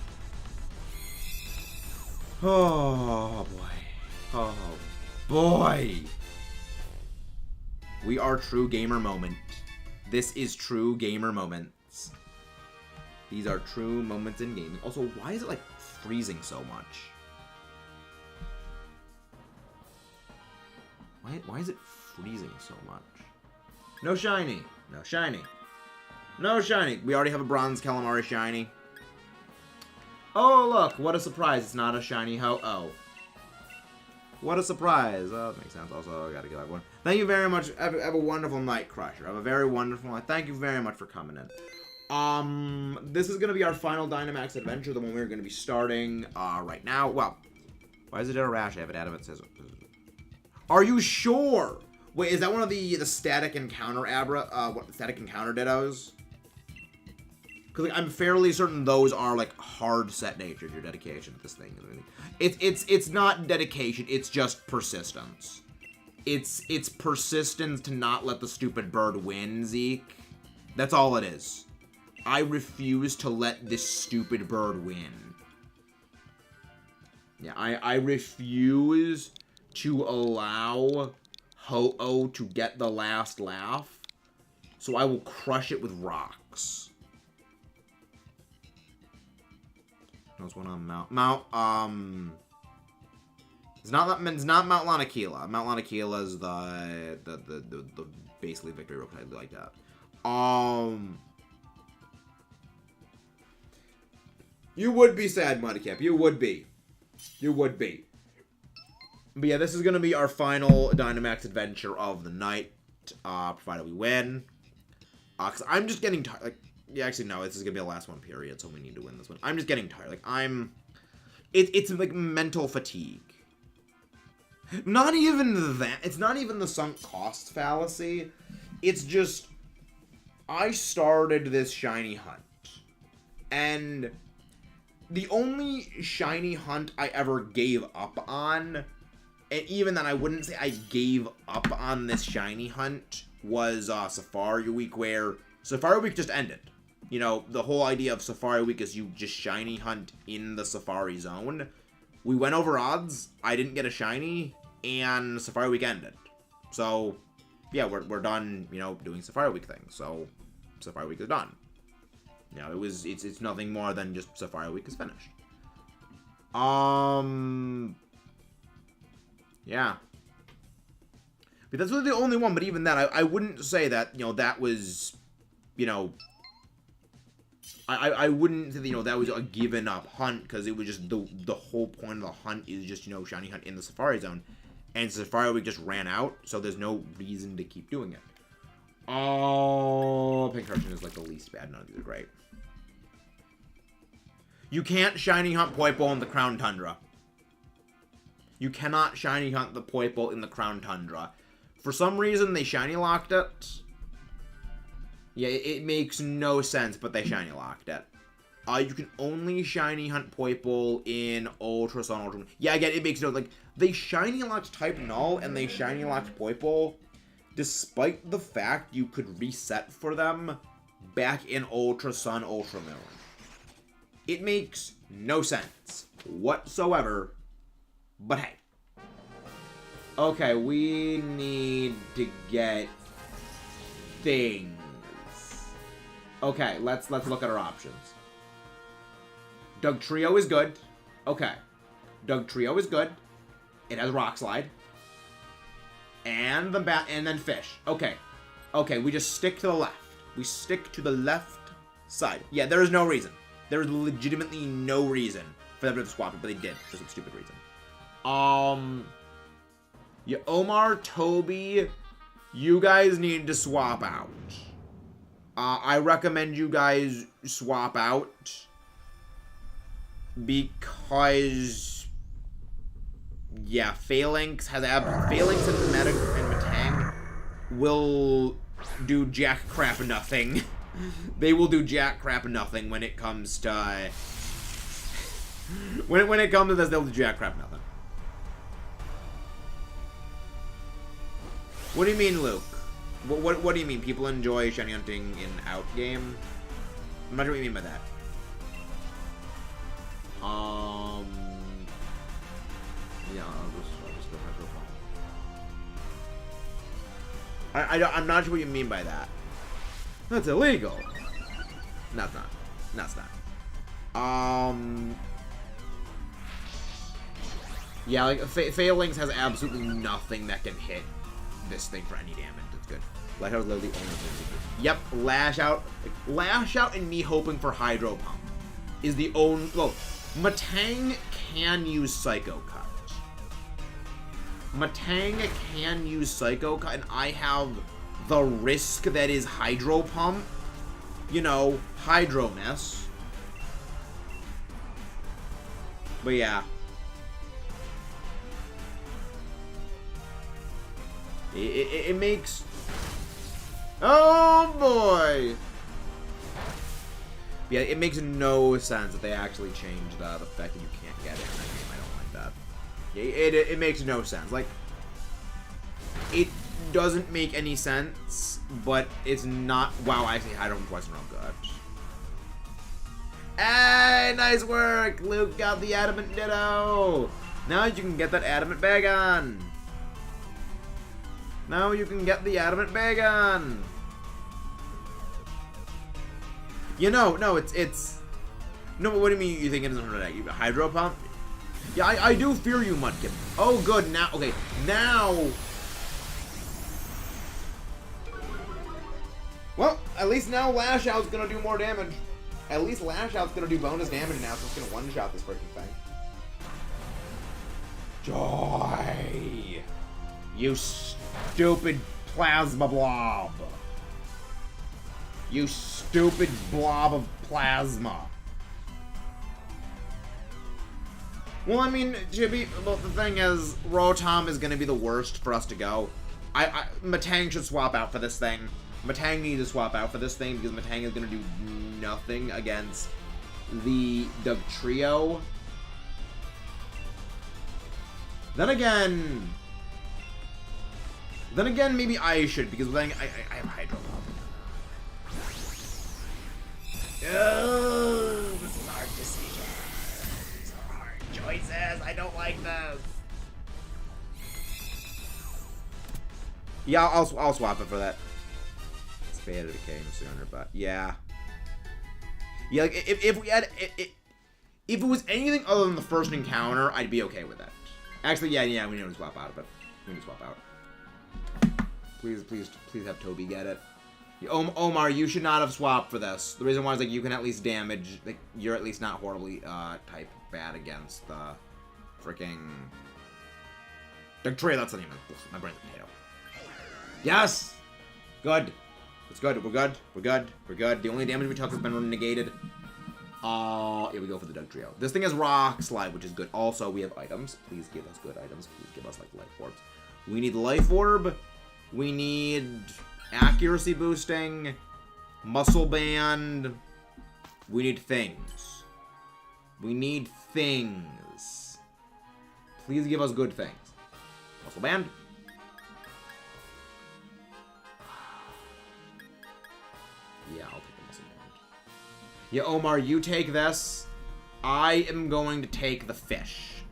Oh boy. Oh boy. We are true gamer moment. This is true gamer moments. These are true moments in gaming. Also, why is it like freezing so much? Why is it freezing so much? No shiny. No shiny. No shiny. We already have a bronze calamari shiny. Oh, look. What a surprise. It's not a shiny Ho-Oh. What a surprise. Oh, that makes sense. Also, I gotta give everyone. Thank you very much. Have a wonderful night, Crusher. Have a very wonderful night. Thank you very much for coming in. This is gonna be our final Dynamax adventure, the one we're gonna be starting, right now. Well, why is it a rash? I have it adamant says. Are you sure? Wait, is that one of the static encounter static encounter dittos? Because like, I'm fairly certain those are like hard set nature. Your dedication to this thing. It's not dedication. It's just persistence. It's persistence to not let the stupid bird win, Zeke. That's all it is. I refuse to let this stupid bird win. Yeah, I refuse to allow Ho-Oh to get the last laugh, so I will crush it with rocks. There's one on it's not Mount Lanakila. Mount Lanakila is the basically victory rope. I like that. You would be sad, Mudkip. You would be. You would be. But yeah, this is gonna be our final Dynamax adventure of the night, provided we win. Cause I'm just getting tired. Like, yeah, actually no, this is gonna be the last one, period. So we need to win this one. I'm just getting tired. Like it's like mental fatigue. Not even that. It's not even the sunk cost fallacy. It's just I started this shiny hunt, and the only shiny hunt I ever gave up on. And even then, I wouldn't say I gave up on this shiny hunt, was Safari Week, where Safari Week just ended. You know, the whole idea of Safari Week is you just shiny hunt in the Safari Zone. We went over odds, I didn't get a shiny, and Safari Week ended. So, yeah, we're done, you know, doing Safari Week things. So, Safari Week is done. You know, it's nothing more than just Safari Week is finished. Yeah. But that's really the only one, but even that, I wouldn't say that, you know, that was you know, I wouldn't say that, you know, that was a given up hunt, because it was just the whole point of the hunt is just, you know, shiny hunt in the Safari Zone. And Safari Week just ran out, so there's no reason to keep doing it. Oh, Pink Carson is like the least bad. None of these are great. You can't shiny hunt Poipole in the Crown Tundra. You cannot shiny hunt the Poipole in the Crown Tundra. For some reason, they shiny locked it. Yeah, it makes no sense, but they shiny locked it. You can only shiny hunt Poipole in Ultra Sun, Ultra Moon. Yeah, again, it makes no, like, they shiny locked Type Null and they shiny locked Poipole, despite the fact you could reset for them back in Ultra Sun, Ultra Moon. It makes no sense whatsoever, but hey. Okay, we need to get things. Okay, let's look at our options. Doug Trio is good. Okay. Doug Trio is good. It has Rock Slide. And then Fish. Okay. Okay, we just stick to the left. We stick to the left side. Yeah, there is no reason. There is legitimately no reason for them to swap it, but they did for some stupid reason. Yeah, Omar, Toby, you guys need to swap out. I recommend you guys swap out. Because, yeah, Phalanx and Matang will do jack crap nothing. They will do jack crap nothing when it comes to when it comes to this. They'll do jack crap nothing. What do you mean, Luke? What do you mean? People enjoy shiny hunting in out game? I'm not sure what you mean by that. Yeah, I'll just go my profile. I'm not sure what you mean by that. That's illegal. No, it's not. No, it's not. Yeah, like, Phalanx has absolutely nothing that can hit this thing for any damage. It's good. Lash Out is literally the only thing. Yep, Lash Out. Like, Lash Out and me hoping for Hydro Pump is the only... Well, Matang can use Psycho Cut. Matang can use Psycho Cut, and I have the risk that is Hydro Pump. You know, Hydroness. But yeah. It makes... Oh boy! Yeah, it makes no sense that they actually changed the fact that you can't get it in that game. I don't like that. It makes no sense. Like, it doesn't make any sense, but it's not... Wow, actually, Hydro wasn't real good. Hey, nice work! Luke got the Adamant Ditto! Now you can get that Adamant Bagon! Now you can get the Adamant Bagon! You know, no, it's... No, but what do you mean you think it doesn't hurt you? Hydro Pump? Yeah, I do fear you, Mudkip. Oh, good, now... Okay, now... Well, at least now Lash Out's gonna do more damage. At least Lash Out's gonna do bonus damage now, so it's gonna one-shot this freaking thing. Joy! You stupid plasma blob! You stupid blob of plasma! Well, I mean, Chibi, but the thing is, Rotom is gonna be the worst for us to go. Matang should swap out for this thing. Matang needs to swap out for this thing because Matang is going to do nothing against the Doug Trio. Then again, maybe I should, because then I have Hydro Pump. Oh, this is a hard decision. These are hard choices. I don't like this. Yeah, I'll swap it for that. Faded decay sooner, but yeah. Yeah, like, if we had... if it was anything other than the first encounter, I'd be okay with that. Actually, yeah, we need to swap out, but we need to swap out. Please have Toby get it. Omar, you should not have swapped for this. The reason why is, like, you can at least damage, like, you're at least not horribly, type bad against the freaking Dugtrio. That's the name of it. My brain's a potato. Yes! Good. It's good. We're good. We're good. We're good. The only damage we took has been negated. Here we go for the Dugtrio. This thing has Rock Slide, which is good. Also, we have items. Please give us good items. Please give us, like, Life Orbs. We need Life Orb. We need accuracy boosting. Muscle Band. We need things. We need things. Please give us good things. Muscle Band. Yeah, I'll take the Muscle Band. Yeah, Omar, you take this. I am going to take the fish.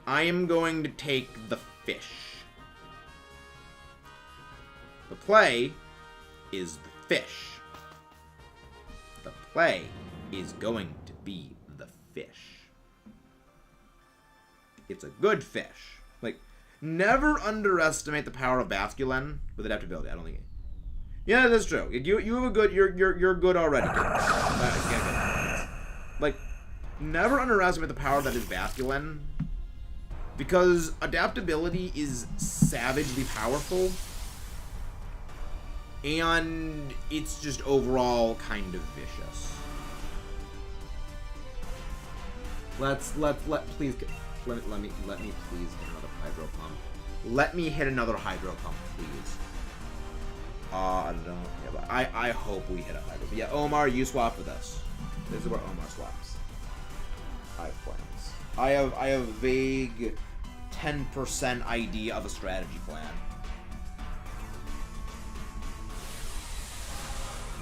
I am going to take the fish. The play is the fish. The play is going to be the fish. It's a good fish. Like, never underestimate the power of Basculin with adaptability. I don't think. Yeah, that's true. You have a good. You're good already. Like, never underestimate the power that is Basculin, because adaptability is savagely powerful, and it's just overall kind of vicious. Please let me please hit another Hydro Pump. Let me hit another Hydro Pump, please. I don't know. Yeah, but I hope we hit a Hydro. But yeah, Omar, you swap with us. This is where Omar swaps. I have plans. I have a vague 10% idea of a strategy plan.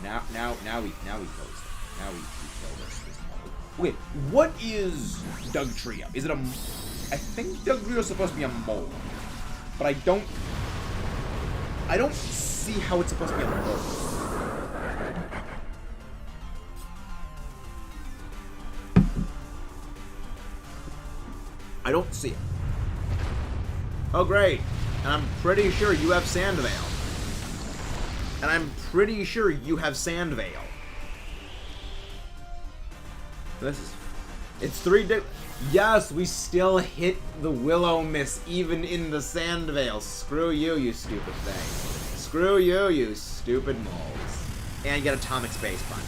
Now we kill this. Now we kill this. Okay, what is Dugtrio? Is it a? I think Dugtrio is supposed to be a mole, but I don't see how it's supposed to be a mole. I don't see it. Oh, great. And I'm pretty sure you have Sandveil. And I'm pretty sure you have Sandveil. It's 3 Yes, we still hit the Willow Miss even in the Sandveil. Screw you, you stupid thing. Screw you, you stupid moles. And get Atomic Space Punch.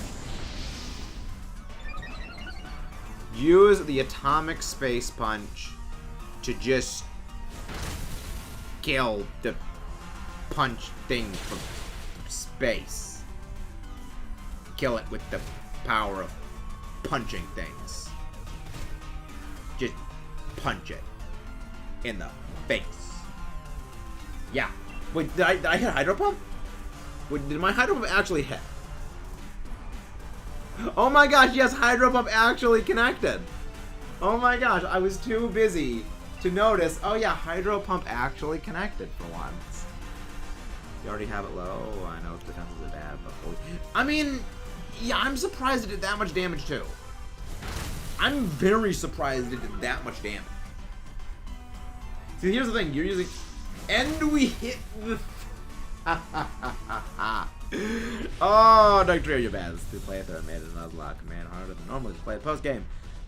Use the Atomic Space Punch to just kill the punch thing from space. Kill it with the power of punching things. Just punch it in the face. Yeah. Wait, did I hit Hydro Pump? Wait, did my Hydro Pump actually hit? Oh my gosh, yes, Hydro Pump actually connected. Oh my gosh, I was too busy to notice. Oh yeah, Hydro Pump actually connected for once. You already have it low. I know defenses are bad, but holy... I mean, yeah, I'm surprised it did that much damage too. I'm very surprised it did that much damage. See, here's the thing. You're using... And we hit the... Oh, Dugtrio, you're bad. To play a third made it Nuzlocke command harder than normally to play the post game.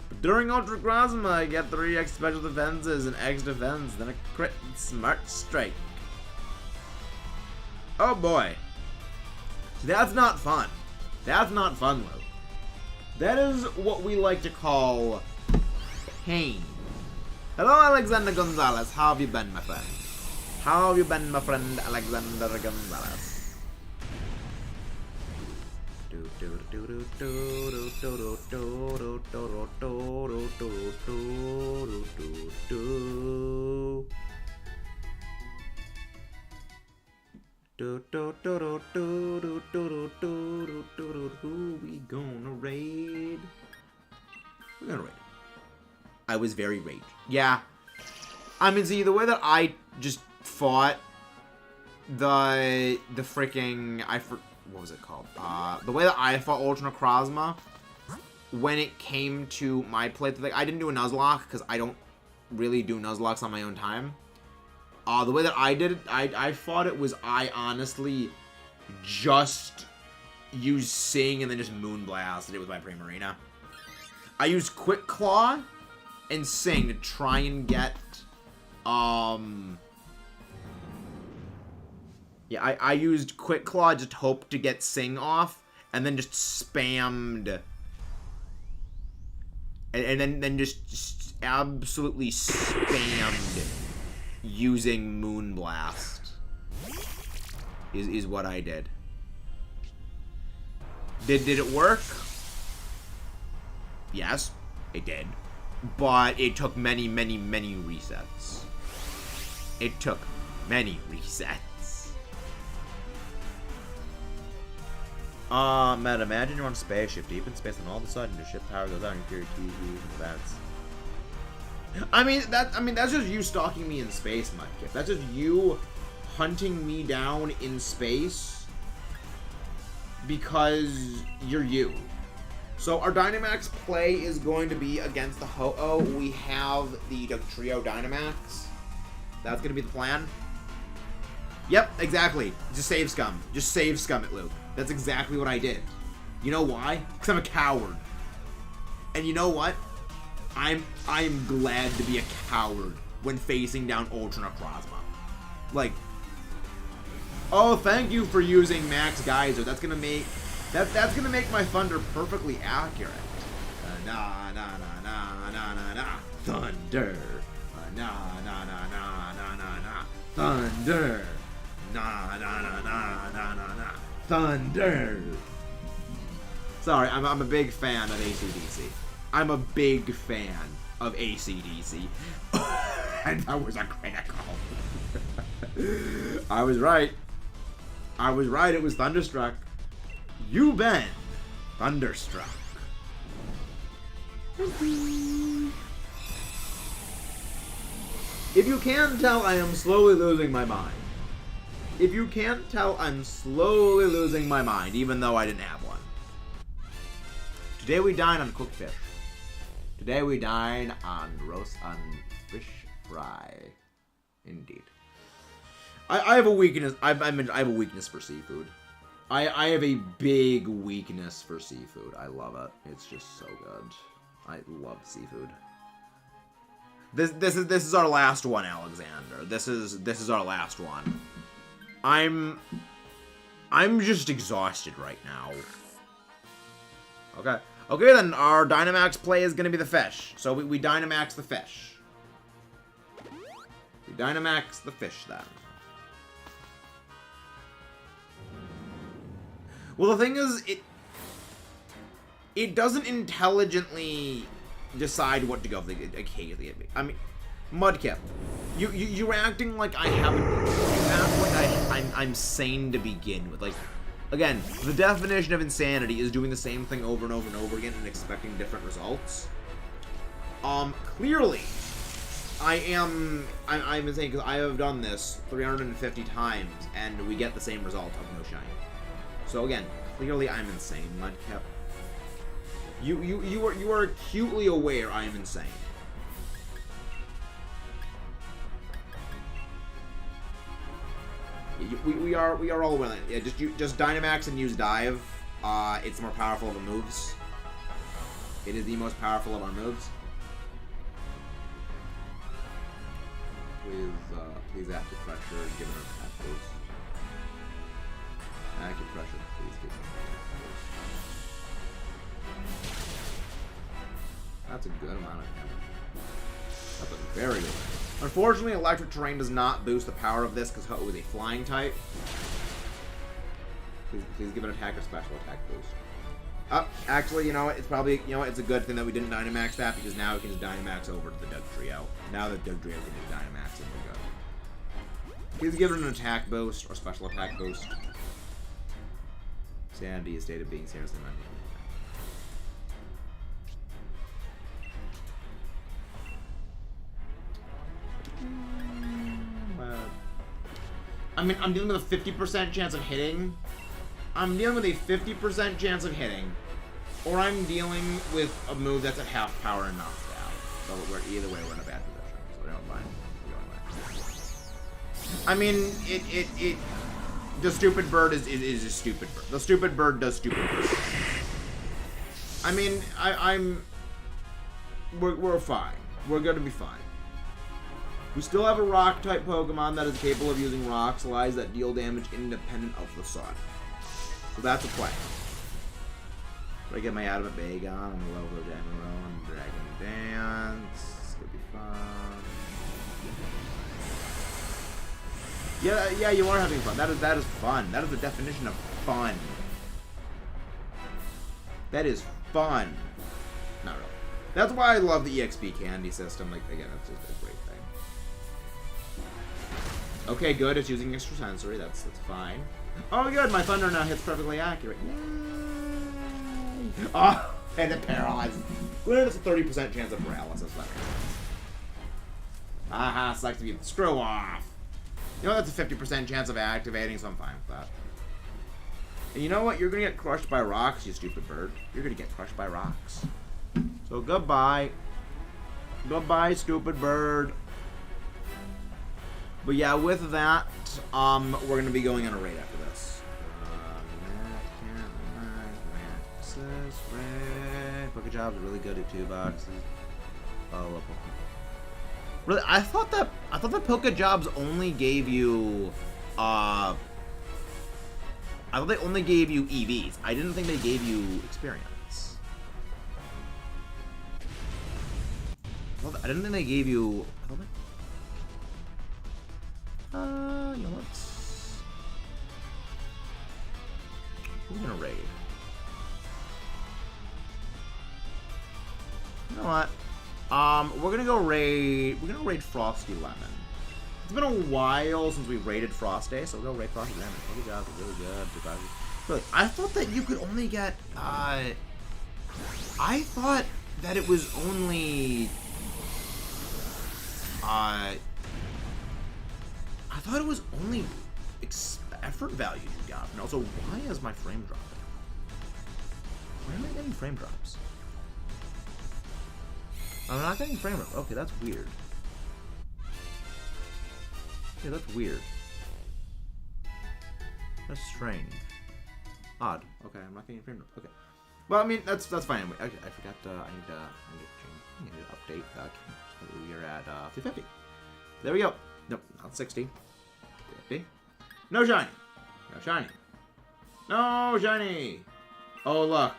But during Ultra Chroma, I get 3x special defenses and X defense, then a crit smart strike. Oh boy. That's not fun. That's not fun, Luke. That is what we like to call pain. Hello, Alexander Gonzalez. How have you been, my friend? How have you been, my friend, Alexander Gonzalez? We gonna raid? We're gonna raid. I was very raged. Yeah. I mean, see, the way that I just fought the freaking... what was it called? The way that I fought Ultra Necrozma, when it came to my playthrough, like, I didn't do a Nuzlocke, because I don't really do Nuzlocks on my own time. The way that I did it, I fought it was I honestly just use Sing and then just Moonblasted it with my Primarina. I used Quick Claw and Sing to try and get, yeah, I used Quick Claw, just hoped to get Sing off, and then just spammed, and then just absolutely spammed using Moonblast. Is what I did. Did it work? Yes, it did. But it took many, many, many resets. It took many resets. Man, imagine you're on a spaceship, deep in space, and all of a sudden your ship power goes out and you hear TV and events. I mean, that's just you stalking me in space, Mudkip. That's just you hunting me down in space because you're you. So our Dynamax play is going to be against the Ho-Oh. We have the Dugtrio Dynamax. That's going to be the plan. Yep, exactly. Just save scum. Just save scum it, Luke. That's exactly what I did. You know why? Because I'm a coward. And you know what? I am glad to be a coward when facing down Ultra Necrozma. Like, oh, thank you for using Max Geyser. That's gonna make my Thunder perfectly accurate. Na na na na na na na Thunder. Na na na na na na na Thunder. Na na na na na na na Thunder. Sorry, I'm a big fan of AC/DC. I'm a big fan of AC/DC. And that was a critical. I was right. I was right, it was Thunderstruck. You been Thunderstruck. If you can't tell, I am slowly losing my mind. If you can't tell, I'm slowly losing my mind, even though I didn't have one. Today we dine on cooked fish. Today we dine on fish fry. Indeed. I have a weakness. I have a weakness for seafood. I have a big weakness for seafood. I love it. It's just so good. I love seafood. This is our last one, Alexander. This is our last one. I'm just exhausted right now. Okay. Okay, then our Dynamax play is gonna be the fish. So we Dynamax the fish. We Dynamax the fish then. Well, the thing is, it doesn't intelligently decide what to go for occasionally. I mean, Mudkip, you're acting like I haven't. You act like I'm sane to begin with. Like, again, the definition of insanity is doing the same thing over and over and over again and expecting different results. Clearly, I'm insane because I have done this 350 times and we get the same result of no shine. So again, clearly I'm insane, Mudkip. You are acutely aware I am insane. We are all willing. Yeah, just Dynamax and use Dive. It's the more powerful of the moves. It is the most powerful of our moves. Please active pressure and give it an attack boost. Active pressure, please give it an attack boost. That's a good amount of damage. That's a very good amount. Unfortunately, electric terrain does not boost the power of this because Ho-Oh is a flying type. Please give it an attack or special attack boost. Actually, you know what? It's probably, you know what? It's a good thing that we didn't Dynamax that because now we can just Dynamax over to the Dugtrio. Now that Dugtrio can just Dynamax and we're good. Please give it an attack boost or special attack boost. Sanity, a state of being seriously minded. I mean, I'm dealing with a 50% chance of hitting. I'm dealing with a 50% chance of hitting. Or I'm dealing with a move that's at half power and knocks out. So either way, we're in a bad position. So we don't mind. I mean, The stupid bird is a stupid bird. The stupid bird does stupid bird. I mean, we're fine. We're gonna be fine. We still have a rock-type Pokemon that is capable of using rock slides that deal damage independent of the sun. So that's a play. If I get my Adamant Bag on, I'm gonna level Dragon Dance. It's gonna be fun. Yeah, you are having fun. That is fun. That is the definition of fun. That is fun. Not really. That's why I love the EXP candy system. Like, again, that's just a great thing. Okay, good. It's using extrasensory. That's fine. Oh, good. My thunder now hits perfectly accurate. Yay! Oh, and it paralyzes. Granted, it's a 30% chance of paralysis. Aha, sucks to be screw off. You know, that's a 50% chance of activating, so I'm fine with that. And you know what? You're gonna get crushed by rocks, you stupid bird. You're gonna get crushed by rocks. So goodbye. Goodbye, stupid bird. But yeah, with that, we're gonna be going on a raid after this. Pokejob's really good at 2 boxes. Oh, look. Really, I thought that Pokejobs only gave you I thought they only gave you EVs. I didn't think they gave you experience. I didn't think they gave you. You know what? Who's gonna raid? You know what? We're gonna raid Frosty Lemon. It's been a while since we raided Frosty, so we'll go raid Frosty Lemon. Good job, really good. Really, I thought that you could only get, I thought that it was only, I thought it was only effort value you got. And also, why is my frame dropping? Why am I getting frame drops? I'm not getting frame drops. Okay, that's weird. Yeah, that's weird. That's strange. Odd. Okay, I'm not getting frame drops. Okay. Well, I mean, that's fine. Okay, I forgot. I need to update that. We are at 250. There we go. Nope, not 60. 50. No shiny. No shiny. No shiny. Oh look,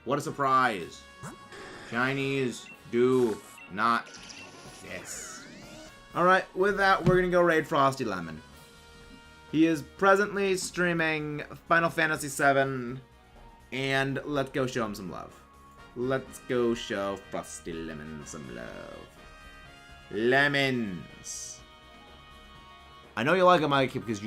what a surprise! Shinies do not exist. All right, with that, we're gonna go raid Frosty Lemon. He is presently streaming Final Fantasy VII, and let's go show him some love. Let's go show Frosty Lemon some love. Lemons. I know you like him, Mike, because you